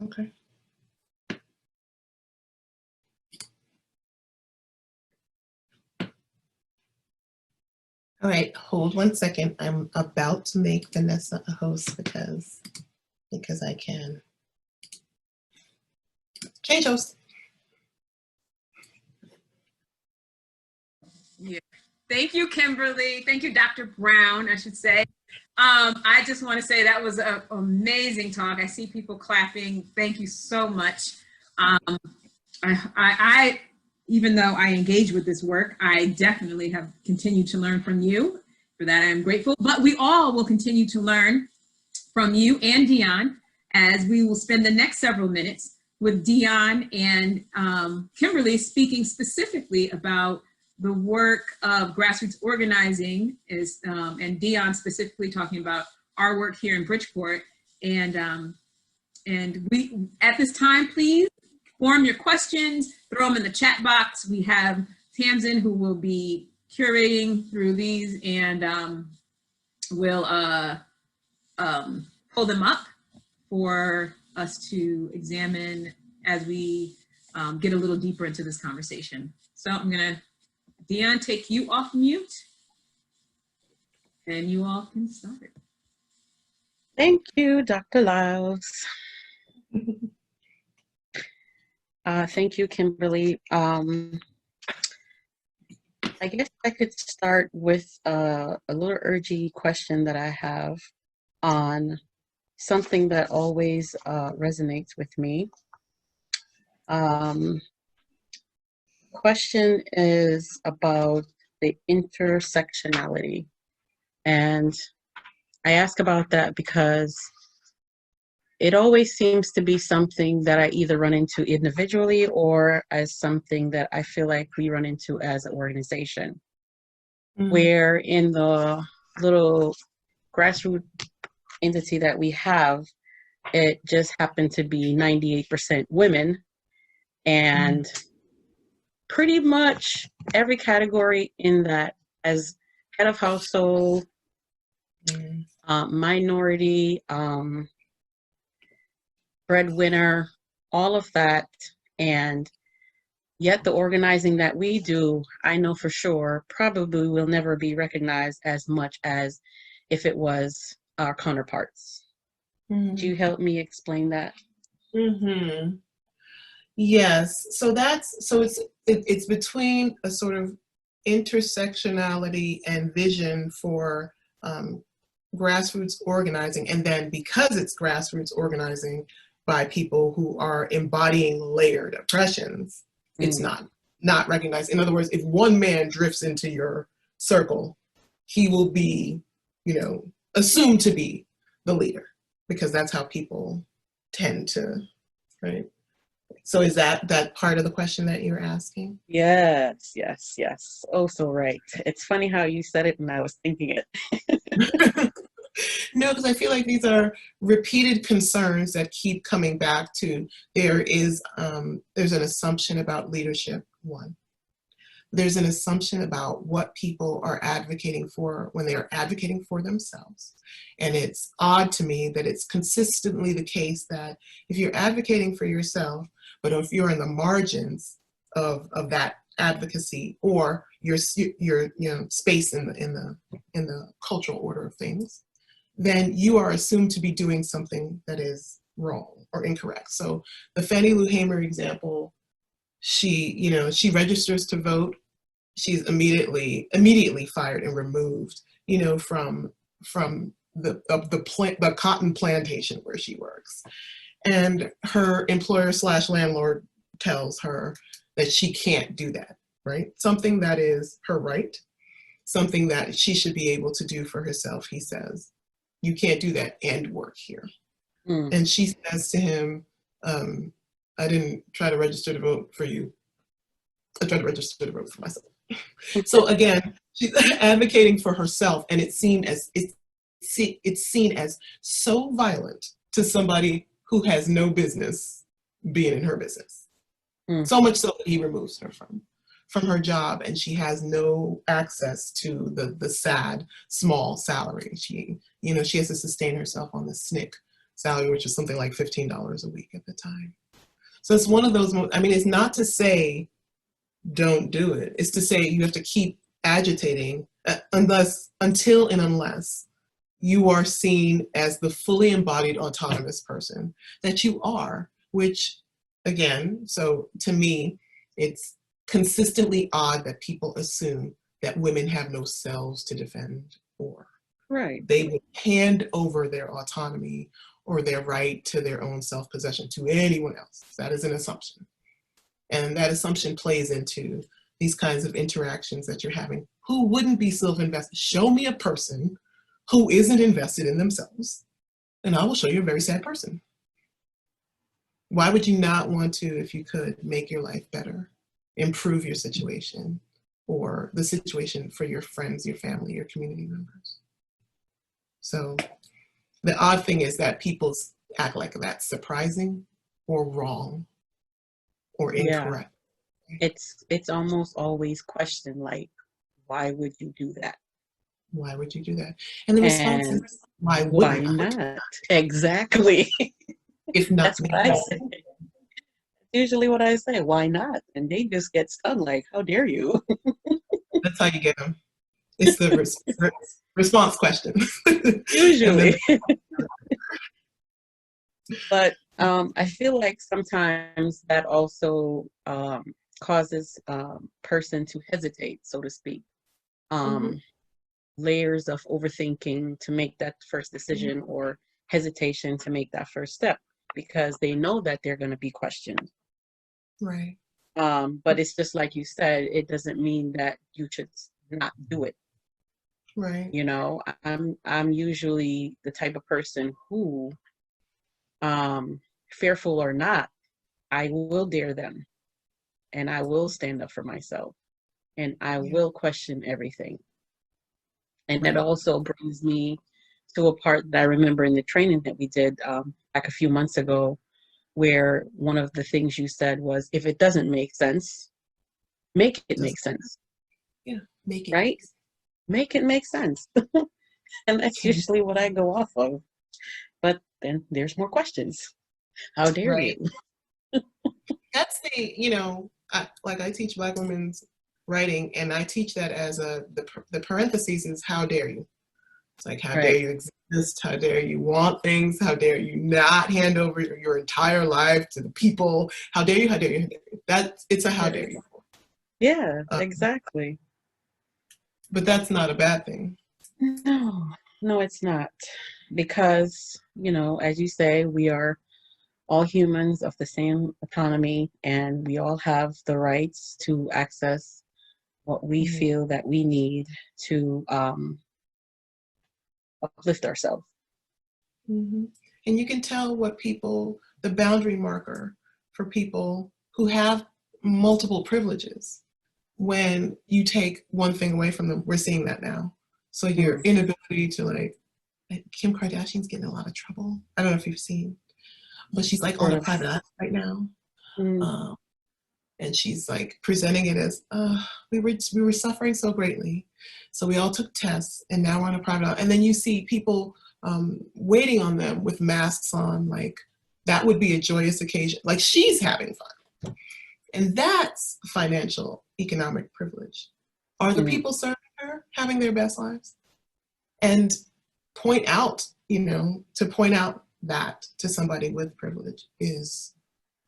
Okay. All right, hold 1 second. I'm about to make Vanessa a host because I can. Change host. Yeah. Thank you, Kimberly. Thank you, Dr. Brown, I should say. I just want to say that was an amazing talk. I see people clapping. Thank you so much. I even though I engage with this work, I definitely have continued to learn from you. For that, I'm grateful. But we all will continue to learn from you and Dione as we will spend the next several minutes with Dione and Kimberly speaking specifically about the work of grassroots organizing is, and Dione specifically talking about our work here in Bridgeport. And we, at this time, please form your questions, throw them in the chat box. We have Tamsin who will be curating through these, and we'll pull them up for us to examine as we get a little deeper into this conversation. So I'm gonna, Dione, take you off mute, and you all can start. Thank you, Dr. Lyles. Thank you, Kimberly. I guess I could start with a little urgy question that I have on something that always resonates with me. Question is about the intersectionality. And I ask about that because it always seems to be something that I either run into individually or as something that I feel like we run into as an organization. Mm-hmm. Where in the little grassroots entity that we have, it just happened to be 98% women, and pretty much every category in that, as head of household, minority, breadwinner, all of that. And yet the organizing that we do, I know for sure, probably will never be recognized as much as if it was our counterparts. Could you help me explain that? Yes, so it's between a sort of intersectionality and vision for grassroots organizing, and then because it's grassroots organizing by people who are embodying layered oppressions, it's not recognized. In other words, if one man drifts into your circle, he will be, assumed to be the leader, because that's how people tend to, right? So is that part of the question that you're asking? Yes. Oh, so right. It's funny how you said it and I was thinking it. No, because I feel like these are repeated concerns that keep coming back to, there's an assumption about leadership, one. There's an assumption about what people are advocating for when they are advocating for themselves. And it's odd to me that it's consistently the case that if you're advocating for yourself, but if you're in the margins of that advocacy, or your space in the cultural order of things, then you are assumed to be doing something that is wrong or incorrect. So the Fannie Lou Hamer example, she registers to vote. She's immediately fired and removed, from the cotton plantation where she works. And her employer / landlord tells her that she can't do that, right? Something that is her right, something that she should be able to do for herself. He says, you can't do that and work here. And she says to him, I didn't try to register to vote for you. I tried to register to vote for myself. So again, she's advocating for herself, and it's seen as so violent to somebody who has no business being in her business. So much so that he removes her from her job, and she has no access to the sad small salary. She has to sustain herself on the SNCC salary, which is something like $15 a week at the time. So it's one of those, it's not to say don't do it. It's to say you have to keep agitating until and unless you are seen as the fully embodied autonomous person that you are, which again, so to me, it's consistently odd that people assume that women have no selves to defend for. Right. They would hand over their autonomy or their right to their own self-possession to anyone else. That is an assumption. And that assumption plays into these kinds of interactions that you're having. Who wouldn't be self-invested? Show me a person who isn't invested in themselves, and I will show you a very sad person. Why would you not want to, if you could, make your life better, improve your situation, or the situation for your friends, your family, your community members. So the odd thing is that people act like that's surprising or wrong or incorrect. It's almost always questioned, like, why would you do that? Why would you do that? And the response And is, why why wouldn't I? not? Exactly. If not That's what I say. Usually what I say, why not? And they just get stung like, how dare you? That's how you get them. It's the response question. Usually. But I feel like sometimes that also causes person to hesitate, so to speak. Layers of overthinking to make that first decision, or hesitation to make that first step, because they know that they're going to be questioned. Right. But it's just like you said, it doesn't mean that you should not do it. Right. You know, I'm usually the type of person who, fearful or not, I will dare them, and I will stand up for myself, and I will question everything. And that also brings me to a part that I remember in the training that we did back a few months ago, where one of the things you said was, if it doesn't make sense, make it make sense. Yeah, make it. Right? Make it make sense. And that's usually what I go off of. But then there's more questions. How dare you? That's the, you know, I teach Black women's writing, and I teach that as the parentheses is how dare you. It's like, how dare you exist? How dare you want things? How dare you not hand over your entire life to the people? How dare you? How dare you? How dare you? It's a how dare you. Yeah, exactly. But that's not a bad thing. No, it's not. Because, you know, as you say, we are all humans of the same autonomy, and we all have the rights to access what we feel that we need to uplift ourselves. And you can tell what people, the boundary marker for people who have multiple privileges, when you take one thing away from them. We're seeing that now. So your inability to, like, Kim Kardashian's getting in a lot of trouble. I don't know if you've seen, but she's like on a private island right now. And she's like presenting it as, we were suffering so greatly. So we all took tests, and now we're on a private island. And then you see people waiting on them with masks on, like that would be a joyous occasion. Like, she's having fun. And that's financial, economic privilege. Are the people serving her having their best lives? And point out, you know, to point out that to somebody with privilege is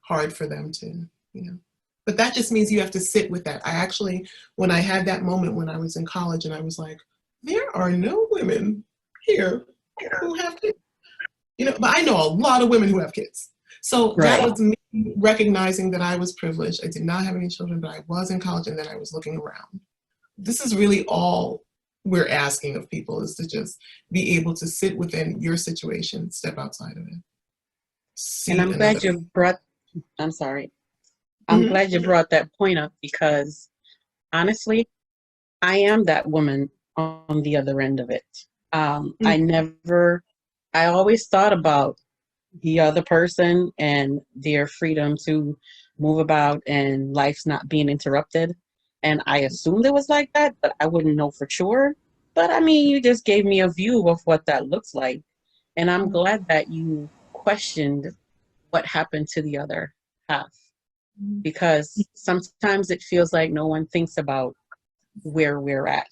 hard for them to, you know. But that just means you have to sit with that. I actually, when I had that moment when I was in college, and I was like, there are no women here who have kids. You know, but I know a lot of women who have kids. So that was me recognizing that I was privileged. I did not have any children, but I was in college, and then I was looking around. This is really all we're asking of people, is to just be able to sit within your situation, step outside of it. And I'm glad you brought, I'm sorry. I'm glad you brought that point up, because honestly, I am that woman on the other end of it. I always thought about the other person and their freedom to move about and life's not being interrupted. And I assumed it was like that, but I wouldn't know for sure. But I mean, you just gave me a view of what that looks like. And I'm glad that you questioned what happened to the other half, because sometimes it feels like no one thinks about where we're at.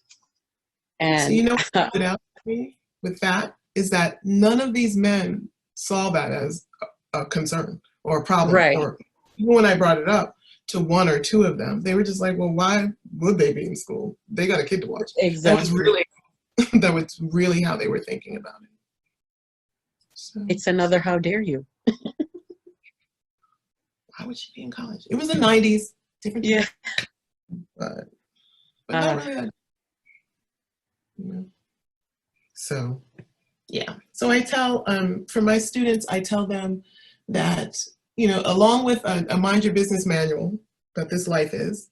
And so, you know, what stood out to me with that is that none of these men saw that as a concern or a problem. Or even when I brought it up to one or two of them, they were just like, well, why would they be in school? They got a kid to watch. Exactly. That was really how they were thinking about it. So, it's another how dare you. Why would she be in college? It was the 90s, different. Yeah. But not really that. You know? So, yeah. So I tell, for my students, I tell them that, you know, along with a mind your business manual that this life is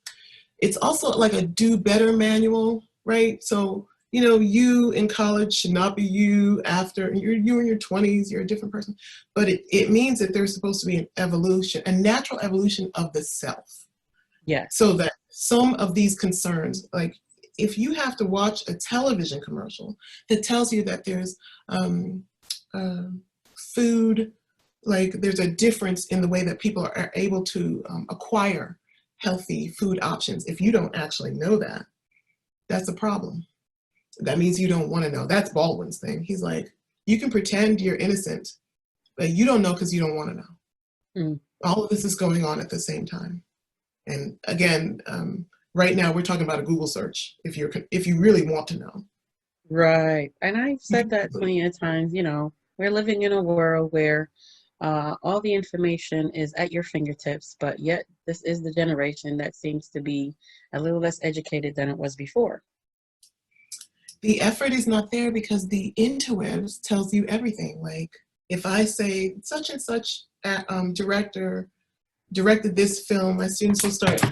it's also like a do better manual, right? So, you know, you in college should not be you after you in your 20s, you're a different person. But it means that there's supposed to be an evolution, a natural evolution of the self. Yes. So that some of these concerns, like if you have to watch a television commercial that tells you that there's food, like there's a difference in the way that people are able to acquire healthy food options. If you don't actually know that, that's a problem. That means you don't want to know. That's Baldwin's thing. He's like, you can pretend you're innocent, but you don't know because you don't want to know. All of this is going on at the same time. And again, right now we're talking about a Google search if you really want to know. Right. And I've said that plenty of times, you know, we're living in a world where all the information is at your fingertips, but yet this is the generation that seems to be a little less educated than it was before. The effort is not there because the interwebs tells you everything. Like if I say such and such director directed this film, my students will start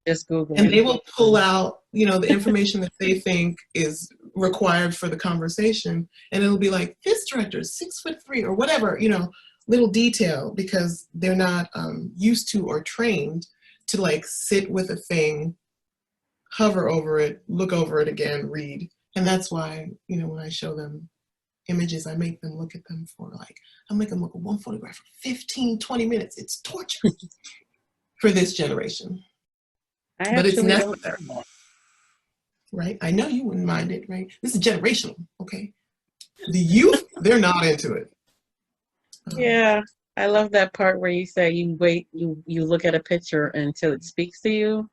just Google, and they will pull out, you know, the information that they think is required for the conversation, and it'll be like, this director is 6'3" or whatever, you know, little detail, because they're not used to or trained to like sit with a thing, hover over it, look over it again, read. And that's why, you know, when I show them images, I make them look at them for like, I make them look at one photograph for 15, 20 minutes. It's torture for this generation. But it's necessary, right? I know you wouldn't mind it, right? This is generational, okay? The youth, they're not into it. Yeah, I love that part where you say you wait, you look at a picture until it speaks to you,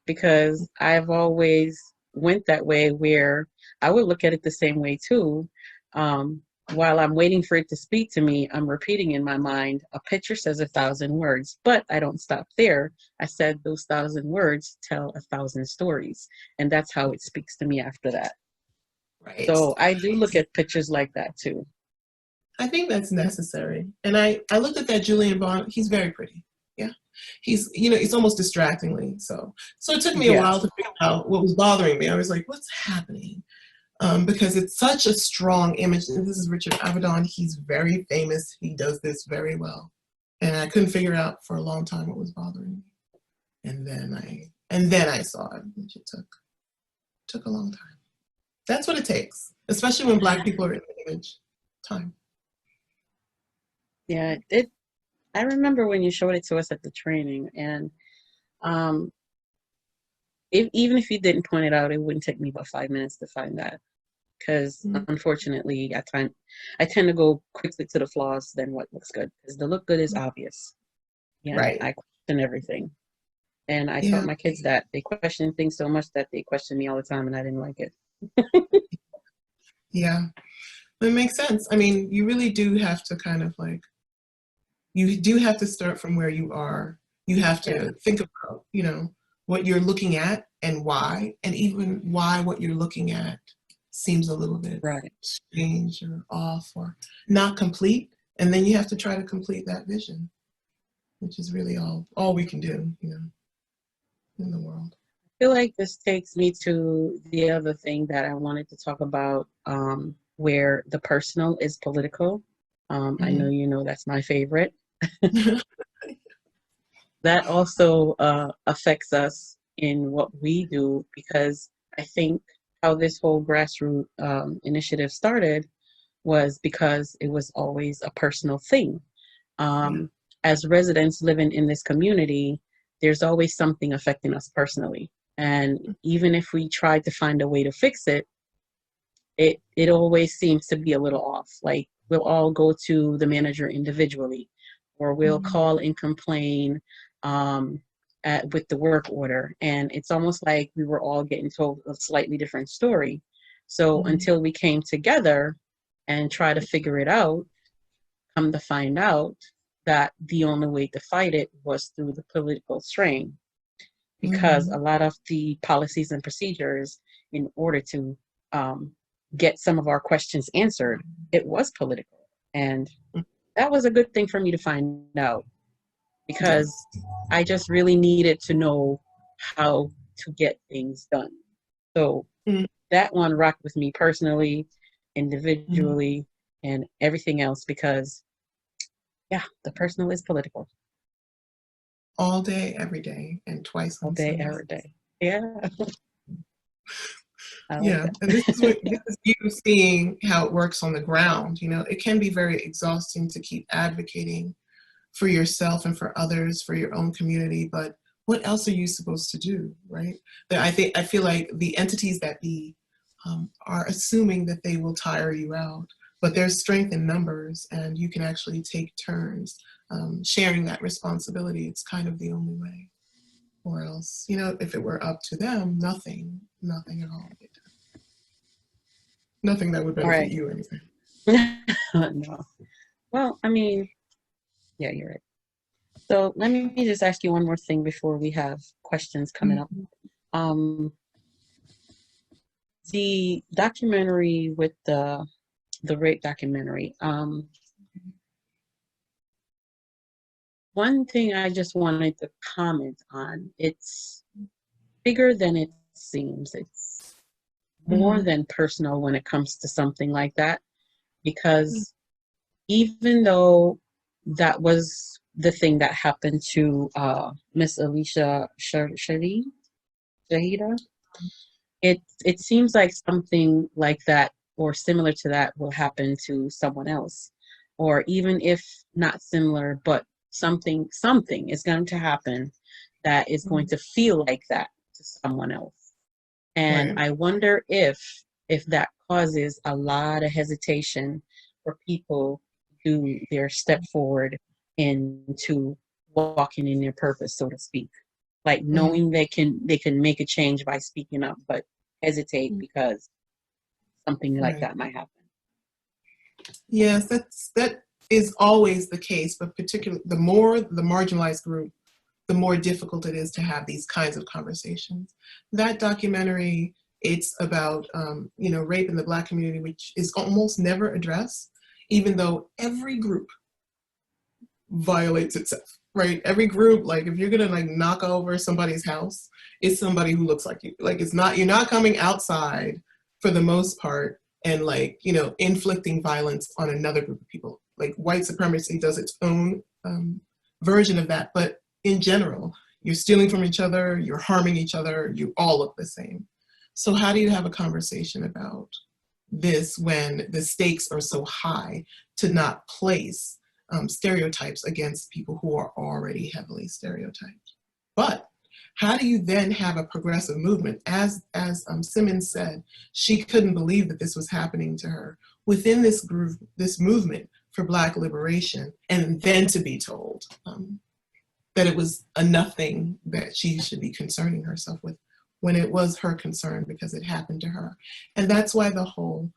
because I've always went that way where I would look at it the same way too. While I'm waiting for it to speak to me, I'm repeating in my mind, a picture says 1,000 words, but I don't stop there. I said those 1,000 words tell 1,000 stories, and that's how it speaks to me after that. Right. So I do look at pictures like that too. I think that's necessary. And I looked at that Julian Bond, he's very pretty. Yeah. He's, you know, it's almost distractingly so. So it took me a while to figure out what was bothering me. I was like, what's happening? Because it's such a strong image. And this is Richard Avedon. He's very famous. He does this very well. And I couldn't figure out for a long time what was bothering me. And then I saw it, which it took a long time. That's what it takes, especially when Black people are in the image. Time. Yeah, I remember when you showed it to us at the training, and even if you didn't point it out, it wouldn't take me about 5 minutes to find that. Because unfortunately, I tend to go quickly to the flaws than what looks good. Because the look good is obvious. Yeah, right. I question everything, and I taught my kids that they question things so much that they question me all the time, and I didn't like it. Yeah, it makes sense. I mean, you really do have to kind of like, you do have to start from where you are. You have to think about, you know, what you're looking at and why, and even why what you're looking at seems a little bit strange or off or not complete. And then you have to try to complete that vision, which is really all we can do, you know, in the world. I feel like this takes me to the other thing that I wanted to talk about, where the personal is political. I know you know that's my favorite. That also affects us in what we do, because I think how this whole grassroots initiative started was because it was always a personal thing. As residents living in this community, there's always something affecting us personally. And even if we tried to find a way to fix it, it always seems to be a little off. Like we'll all go to the manager individually, or we'll call and complain with the work order. And it's almost like we were all getting told a slightly different story. So until we came together and try to figure it out, come to find out that the only way to fight it was through the political strain. Because a lot of the policies and procedures, in order to get some of our questions answered, it was political. And that was a good thing for me to find out, because I just really needed to know how to get things done. So Mm. that one rocked with me personally, individually, and everything else because, yeah, the personal is political. All day, every day, and twice All on day, Sundays. every day. Yeah. I like Yeah, that. and this is you seeing how it works on the ground. You know, it can be very exhausting to keep advocating for yourself and for others, for your own community, but what else are you supposed to do, right? I feel like the entities that be are assuming that they will tire you out, but there's strength in numbers, and you can actually take turns sharing that responsibility. It's kind of the only way. Or else, you know, if it were up to them, nothing at all. Nothing that would All benefit right. you anyway. No. Well, I mean, yeah, you're right. So let me just ask you one more thing before we have questions coming up. The documentary with the rape documentary. One thing I just wanted to comment on, it's bigger than it seems. It's more than personal when it comes to something like that, because even though that was the thing that happened to Miss Alicia Shahida, it seems like something like that or similar to that will happen to someone else, or even if not similar, but something is going to happen that is going to feel like that to someone else. And Right. I wonder if that causes a lot of hesitation for people to do their step forward into walking in their purpose, so to speak. Like knowing they can make a change by speaking up, but hesitate because something like that might happen. Yes, that is always the case, but particularly the more the marginalized group, the more difficult it is to have these kinds of conversations. That documentary, it's about rape in the Black community, which is almost never addressed, even though every group violates itself, right? Every group, like if you're gonna like knock over somebody's house, it's somebody who looks like you. Like you're not coming outside for the most part and like, inflicting violence on another group of people. Like white supremacy does its own version of that, but in general, you're stealing from each other, you're harming each other, you all look the same. So how do you have a conversation about this when the stakes are so high to not place stereotypes against people who are already heavily stereotyped? But how do you then have a progressive movement? As Simmons said, she couldn't believe that this was happening to her within this group, this movement for Black liberation, and then to be told that it was a nothing that she should be concerning herself with, when it was her concern because it happened to her. And that's why the whole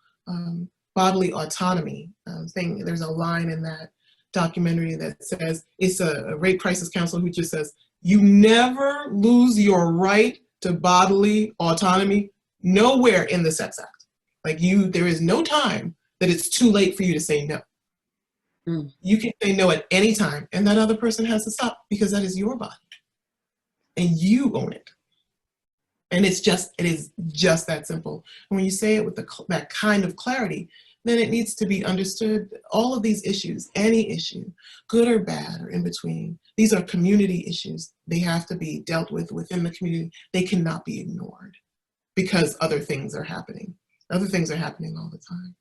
bodily autonomy thing, there's a line in that documentary that says, it's a rape crisis counselor who just says, you never lose your right to bodily autonomy nowhere in the Sex Act. Like there is no time that it's too late for you to say no. You can say no at any time, and that other person has to stop because that is your body and you own it. And it is just that simple. And when you say it with that kind of clarity, then it needs to be understood. All of these issues, any issue, good or bad or in between, these are community issues. They have to be dealt with within the community. They cannot be ignored because other things are happening. Other things are happening all the time,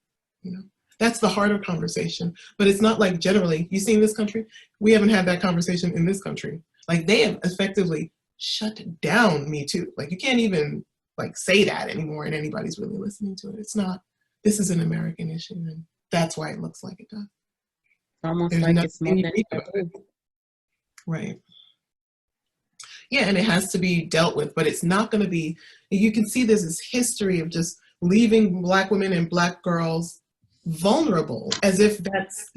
That's the harder conversation, but it's not like generally, you see in this country, we haven't had that conversation in this country. Like they have effectively shut down Me Too. Like you can't even like say that anymore and anybody's really listening to it. It's not, this is an American issue and that's why it looks like it does. Almost There's like it's more than right. Yeah, and it has to be dealt with, but it's not going to be, you can see there's this history of just leaving Black women and Black girls vulnerable, as if that's,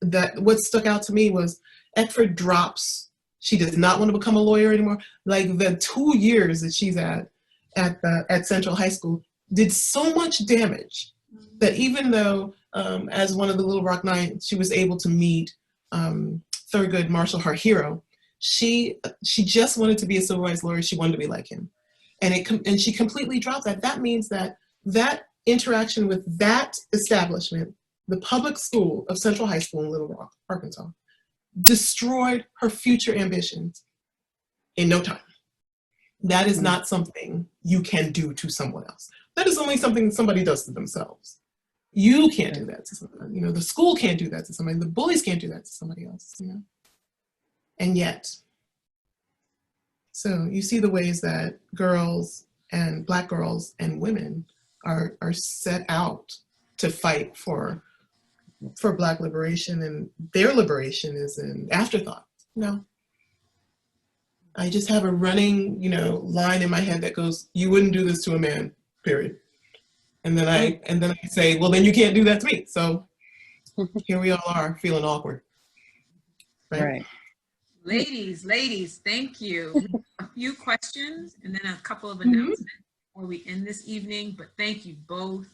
that what stuck out to me was Eckford drops, she does not want to become a lawyer anymore. Like the 2 years that she's at Central High School did so much damage that even though as one of the Little Rock Nine, she was able to meet Thurgood Marshall, her hero, She just wanted to be a civil rights lawyer. She wanted to be like him. And she completely dropped that. That means that interaction with that establishment, the public school of Central High School in Little Rock, Arkansas, destroyed her future ambitions in no time. That is not something you can do to someone else. That is only something somebody does to themselves. You can't do that to somebody. The school can't do that to somebody. The bullies can't do that to somebody else. And yet, so you see the ways that girls and Black girls and women are set out to fight for Black liberation, and their liberation is an afterthought. I just have a running, line in my head that goes, "You wouldn't do this to a man, period." And then I say, "Well, then you can't do that to me." So here we all are feeling awkward. Right. Ladies, thank you. A few questions and then a couple of announcements before we end this evening, but thank you both.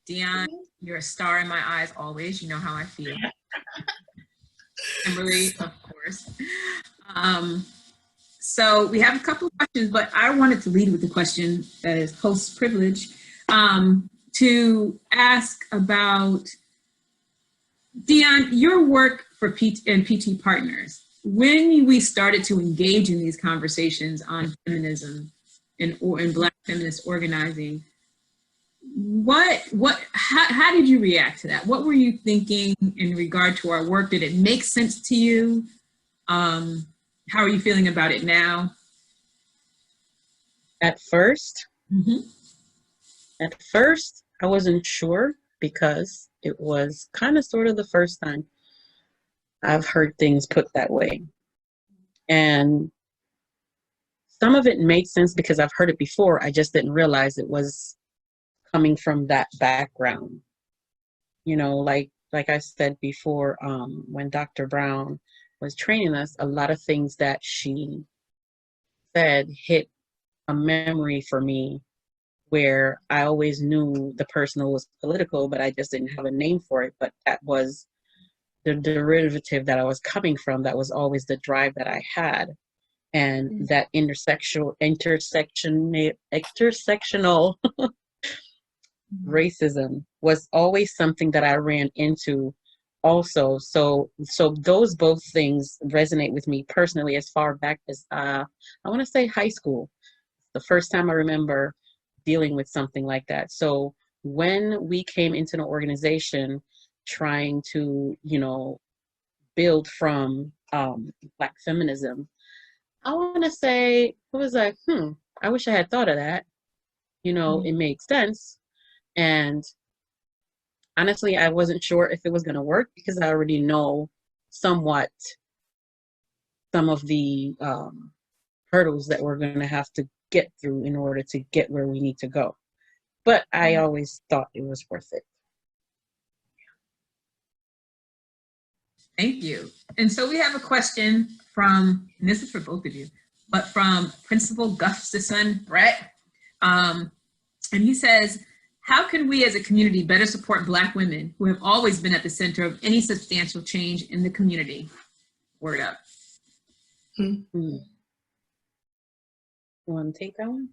Dione, you're a star in my eyes always. You know how I feel. Kimberly, of course. So we have a couple of questions, but I wanted to lead with the question that is host privilege, to ask about, Dione, your work for PT Partners. When we started to engage in these conversations on feminism and Black feminist organizing, how did you react to that? What were you thinking in regard to our work? Did it make sense to you? How are you feeling about it now? At first, I wasn't sure, because it was kind of sort of the first time I've heard things put that way. And some of it made sense because I've heard it before. I just didn't realize it was coming from that background. Like I said before, when Dr. Brown was training us, a lot of things that she said hit a memory for me, where I always knew the person was political, but I just didn't have a name for it. But that was the derivative that I was coming from. That was always the drive that I had. And that intersectional racism was always something that I ran into also. So those both things resonate with me personally, as far back as I want to say high school. The first time I remember dealing with something like that. So when we came into an organization trying to, build from Black feminism, I want to say it was like, I wish I had thought of that. It made sense. And honestly, I wasn't sure if it was going to work, because I already know somewhat some of the hurdles that we're going to have to get through in order to get where we need to go. But I always thought it was worth it. Thank you. And so we have a question from, and this is for both of you, but from Principal Gustafson Brett. And he says, how can we as a community better support Black women who have always been at the center of any substantial change in the community? Word up. You want to take that one?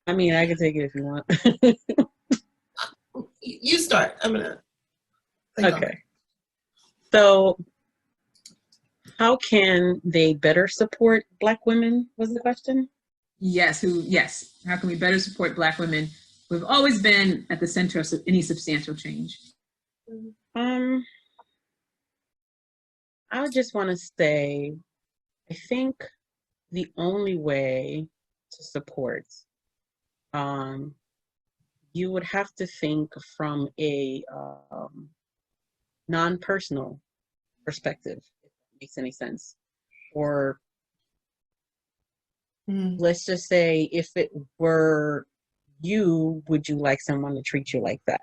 I mean, I can take it if you want. You start. I'm gonna. Okay. So, how can they better support Black women, was the question? Yes. How can we better support Black women who have always been at the center of any substantial change? I would just want to say, I think the only way to support, you would have to think from a non-personal perspective, if that makes any sense. Or let's just say, if it were you, would you like someone to treat you like that?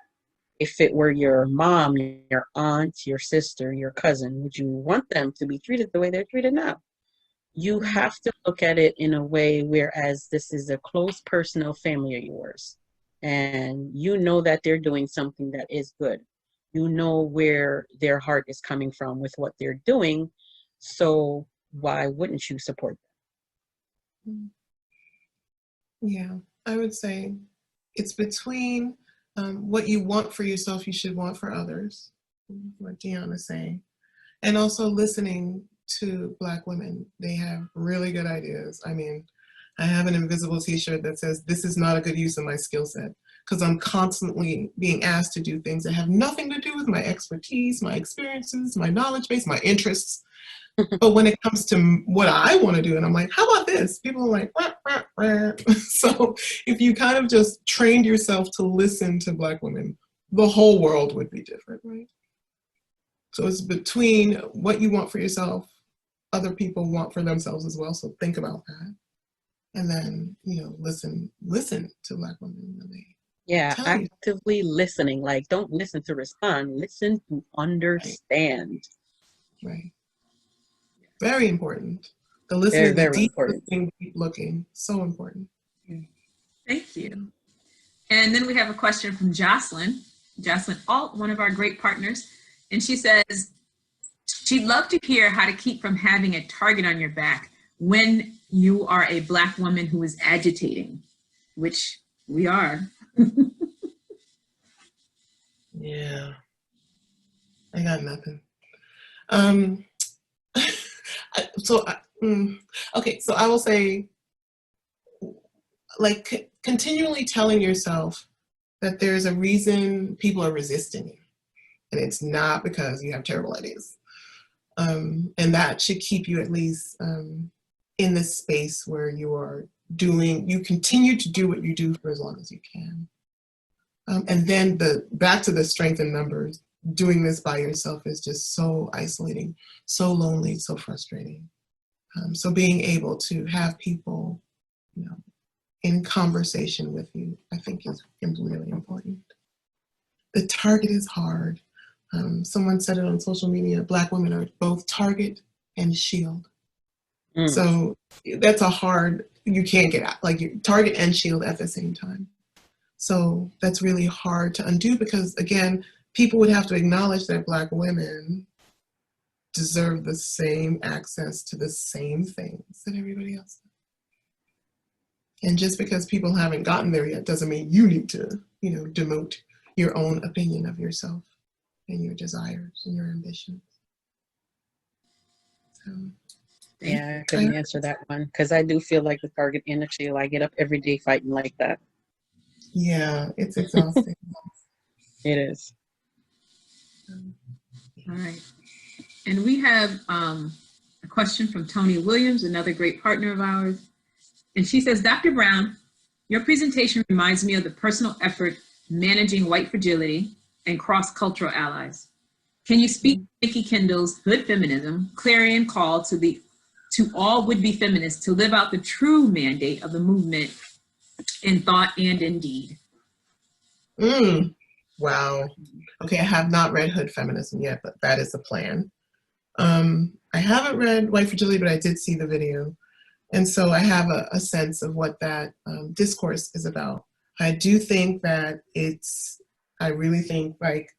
If it were your mom, your aunt, your sister, your cousin, would you want them to be treated the way they're treated now? You have to look at it in a way whereas this is a close personal family of yours, and you know that they're doing something that is good. you know where their heart is coming from with what they're doing. So why wouldn't you support them? Yeah, I would say it's between what you want for yourself, you should want for others, what Dione is saying, and also listening to Black women. They have really good ideas. I mean, I have an invisible t-shirt that says, "This is not a good use of my skill set," because I'm constantly being asked to do things that have nothing to do with my expertise, my experiences, my knowledge base, my interests. But when it comes to what I want to do, and I'm like, how about this? People are like, wah, wah, wah. So if you kind of just trained yourself to listen to Black women, the whole world would be different, right? So it's between what you want for yourself, other people want for themselves as well. So think about that. And then, you know, listen to Black women when they Yeah, tell you. actively listening. Like, don't listen to respond, listen to understand. Right. Very important. The Very, listening, the very deep important. listening, deep looking, so important. Thank you. And then we have a question from Jocelyn Alt, one of our great partners. And she says, she'd love to hear how to keep from having a target on your back when you are a Black woman who is agitating, which we are. Yeah. I got nothing. Okay, so I will say, like, continually telling yourself that there's a reason people are resisting you, and it's not because you have terrible ideas. And that should keep you at least in this space where you continue to do what you do for as long as you can. And then back to the strength in numbers, doing this by yourself is just so isolating, so lonely, so frustrating. So being able to have people, you know, in conversation with you, I think is really important. The target is hard. Someone said it on social media, Black women are both target and shield. So that's you can't get out, like you target and shield at the same time. So that's really hard to undo because, again, people would have to acknowledge that Black women deserve the same access to the same things that everybody else does. And just because people haven't gotten there yet doesn't mean you need to, you know, demote your own opinion of yourself and your desires and your ambitions. So, yeah, I couldn't answer that one because I do feel like the target and the shield. I get up every day fighting like that. Yeah, it's exhausting. It is. All right. And we have a question from Tony Williams, another great partner of ours. And she says, Dr. Brown, your presentation reminds me of the personal effort managing white fragility and cross-cultural allies. Can you speak to Nikki Kendall's Hood Feminism, clarion call to all would-be feminists to live out the true mandate of the movement in thought and in deed? Wow. Okay, I have not read Hood Feminism yet, but that is the plan. I haven't read White Fragility, but I did see the video. And so I have a sense of what that discourse is about. I do think that I really think like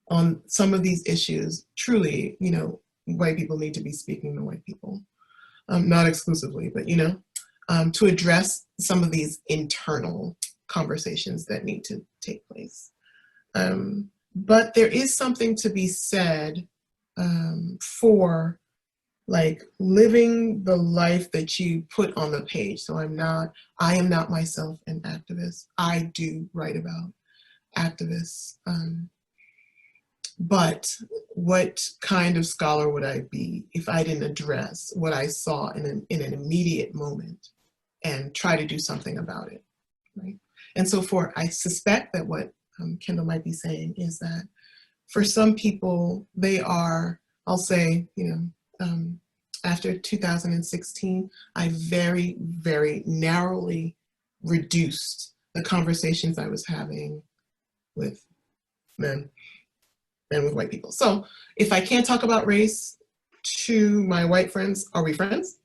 on some of these issues, truly, you know, white people need to be speaking to white people. Not exclusively, but, you know, to address some of these internal conversations that need to take place. But there is something to be said for like living the life that you put on the page. So I am not myself an activist. I do write about activists. But what kind of scholar would I be if I didn't address what I saw in an immediate moment and try to do something about it, right? And so I suspect that what Kendall might be saying is that for some people, they are, I'll say, you know, after 2016, I very, very narrowly reduced the conversations I was having with men and with white people. So if I can't talk about race to my white friends, are we friends?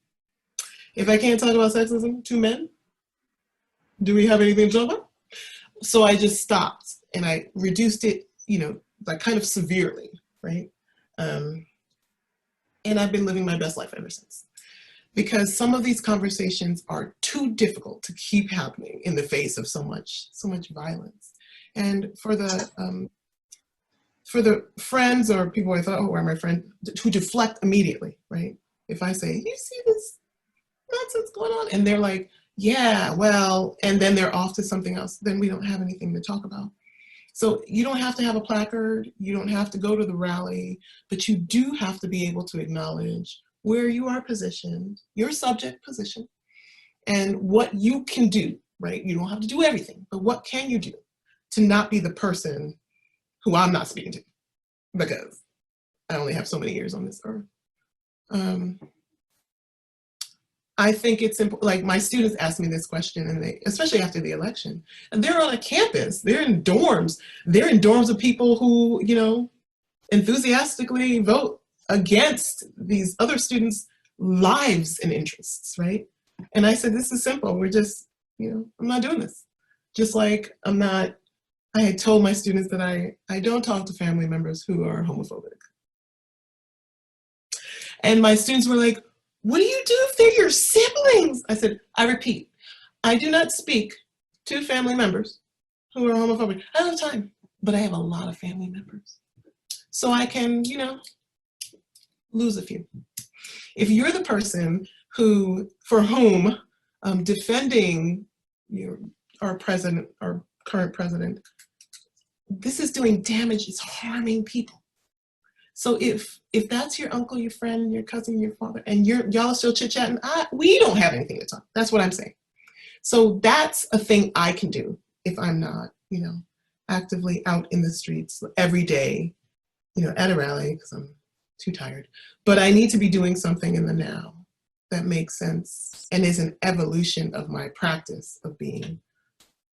If I can't talk about sexism to men, do we have anything to talk about? So I just stopped and I reduced it, you know, like kind of severely, right? And I've been living my best life ever since. Because some of these conversations are too difficult to keep happening in the face of so much violence. And for the friends or people I thought, oh, are my friend, who deflect immediately, right? If I say, you see this nonsense going on? And they're like, yeah, well, and then they're off to something else, then we don't have anything to talk about. So you don't have to have a placard, you don't have to go to the rally, but you do have to be able to acknowledge where you are positioned, your subject position, and what you can do, right? You don't have to do everything, but what can you do to not be the person who I'm not speaking to, because I only have so many years on this earth. I think it's important, like my students ask me this question, and they, especially after the election, and they're on a campus, they're in dorms of people who, you know, enthusiastically vote against these other students' lives and interests, right? And I said, this is simple. We're just, you know, I'm not doing this. Just like I had told my students that I don't talk to family members who are homophobic. And my students were like, what do you do if they're your siblings? I said, I repeat, I do not speak to family members who are homophobic. I don't have time, but I have a lot of family members. So I can, you know, lose a few. If you're the person for whom defending our president, our current president, this is doing damage, it's harming people. So if that's your uncle, your friend, your cousin, your father, and y'all are still chit-chatting, we don't have anything to talk. That's what I'm saying. So that's a thing I can do if I'm not, you know, actively out in the streets every day, you know, at a rally, because I'm too tired. But I need to be doing something in the now that makes sense and is an evolution of my practice of being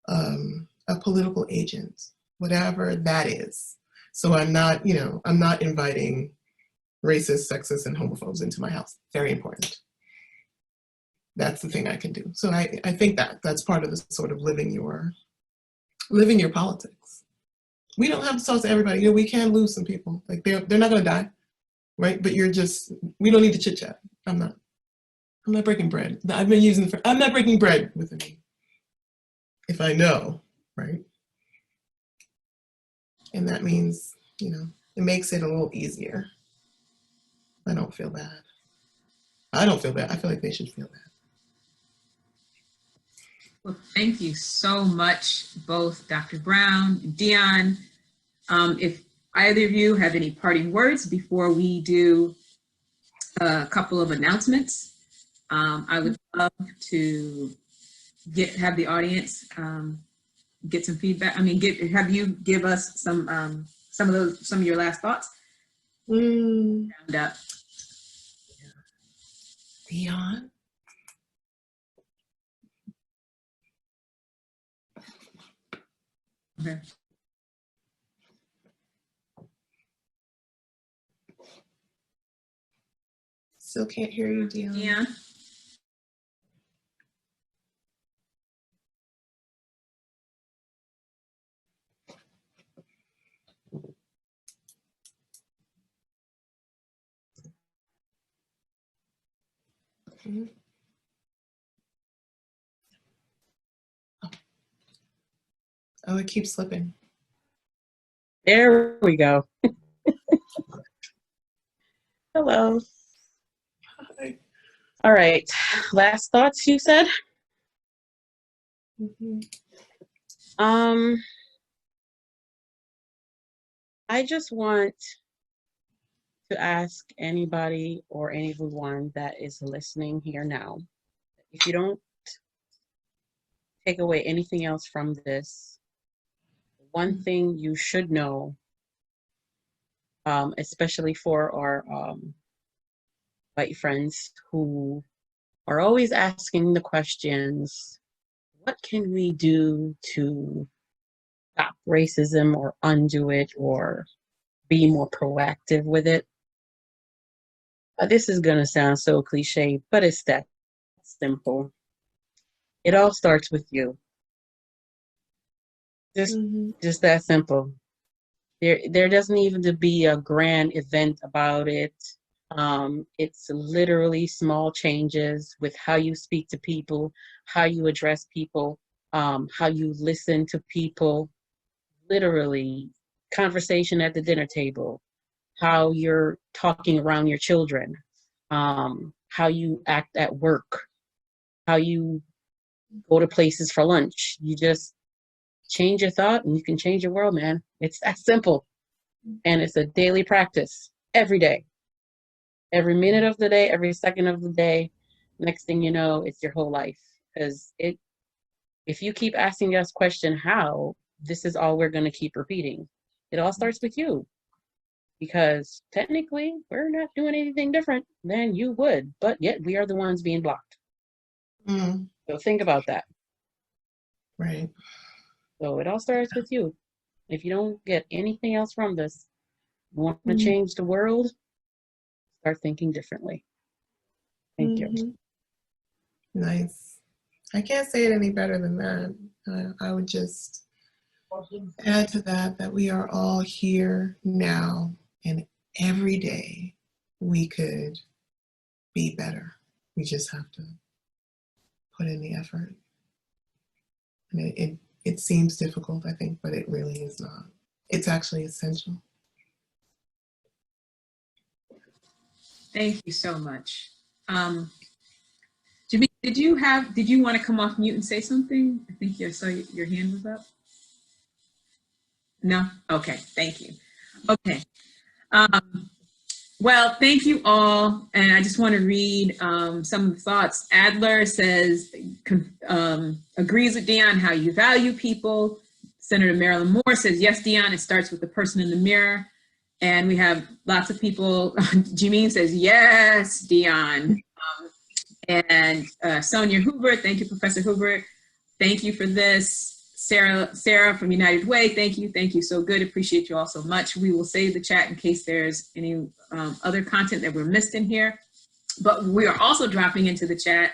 a political agent, whatever that is. So I'm not, you know, I'm not inviting racist, sexist, and homophobes into my house. Very important. That's the thing I can do. So I think that's part of the sort of living your politics. We don't have to talk to everybody. You know, we can lose some people. Like they're not gonna die, right? But we don't need to chit chat. I'm not breaking bread. I've been using I'm not breaking bread with me. If I know, right? And that means, you know, it makes it a little easier. I don't feel bad. I don't feel bad. I feel like they should feel bad. Well, thank you so much, both Dr. Brown and Dione. If either of you have any parting words before we do a couple of announcements, I would love to have the audience get some feedback. I mean, have you give us some of your last thoughts. Round up. Dione. Okay. Still can't hear you, Dione. Dione. Mm-hmm. Oh, it keeps slipping. There we go. Hello. Hi. All right. Last thoughts, you said? Mm-hmm. I just want to ask anybody or anyone that is listening here now, if you don't take away anything else from this, one thing you should know, especially for our white friends who are always asking the questions, what can we do to stop racism or undo it or be more proactive with it? This is going to sound so cliche, but it's that simple. It all starts with you. Just that simple. There doesn't even to be a grand event about it. It's literally small changes with how you speak to people, how you address people, how you listen to people, literally conversation at the dinner table, how you're talking around your children, how you act at work, how you go to places for lunch. You just change your thought and you can change your world, man. It's that simple. And it's a daily practice every day. Every minute of the day, every second of the day. Next thing you know, it's your whole life. Because if you keep asking us question how, this is all we're going to keep repeating. It all starts with you. Because technically, we're not doing anything different than you would, but yet we are the ones being blocked. Mm, So think about that. right. So it all starts with you. If you don't get anything else from this, you want to change the world, start thinking differently. Thank you. Nice. I can't say it any better than that. I would just add to that we are all here now, and every day we could be better. We just have to put in the effort. And it seems difficult, I think, but it really is not. It's actually essential. Thank you so much. Jimmy, did you want to come off mute and say something? I think I saw your hand was up. No? Okay, thank you. Okay. Well, thank you all. And I just want to read some of the thoughts. Adler says, agrees with Dione how you value people. Senator Marilyn Moore says, yes, Dione, it starts with the person in the mirror. And we have lots of people. Jimeen says, yes, Dione. And Sonia Hoover, thank you, Professor Hoover. Thank you for this. Sarah from United Way, thank you so good, appreciate you all so much. We will save the chat in case there's any other content that we're missed in here. But we are also dropping into the chat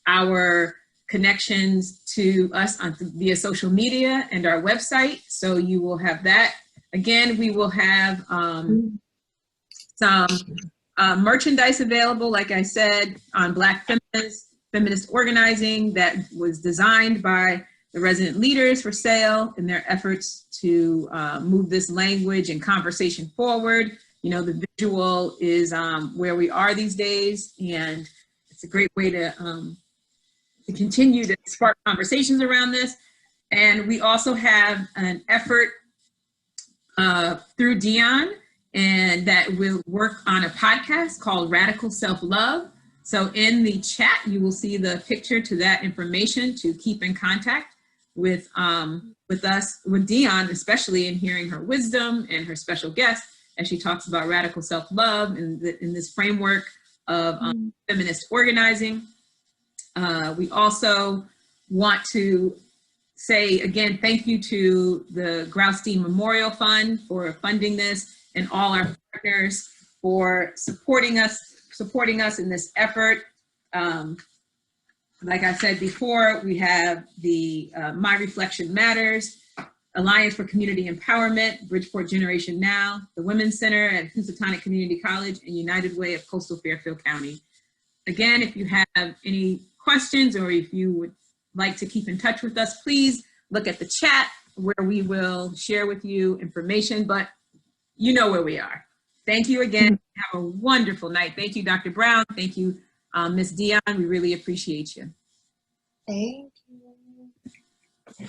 our connections to us via social media and our website, so you will have that. Again, we will have some merchandise available, like I said, on Black feminist organizing that was designed by the resident leaders for sale in their efforts to move this language and conversation forward. You know, the visual is where we are these days, and it's a great way to continue to spark conversations around this. And we also have an effort through Dione, and that will work on a podcast called Radical Self-Love. So in the chat, you will see the picture to that information to keep in contact with us, with Dione, especially in hearing her wisdom and her special guest as she talks about radical self-love in this framework of feminist organizing. We also want to say, again, thank you to the Graustein Memorial Fund for funding this, and all our partners for supporting us in this effort. Like I said before, we have the My Reflection Matters, Alliance for Community Empowerment, Bridgeport Generation Now, the Women's Center at Housatonic Community College, and United Way of Coastal Fairfield County. Again, if you have any questions or if you would like to keep in touch with us, please look at the chat where we will share with you information, but you know where we are. Thank you again. Have a wonderful night. Thank you, Dr. Brown. Thank you, Ms. Dione. We really appreciate you. Thank you.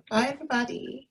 Bye, everybody.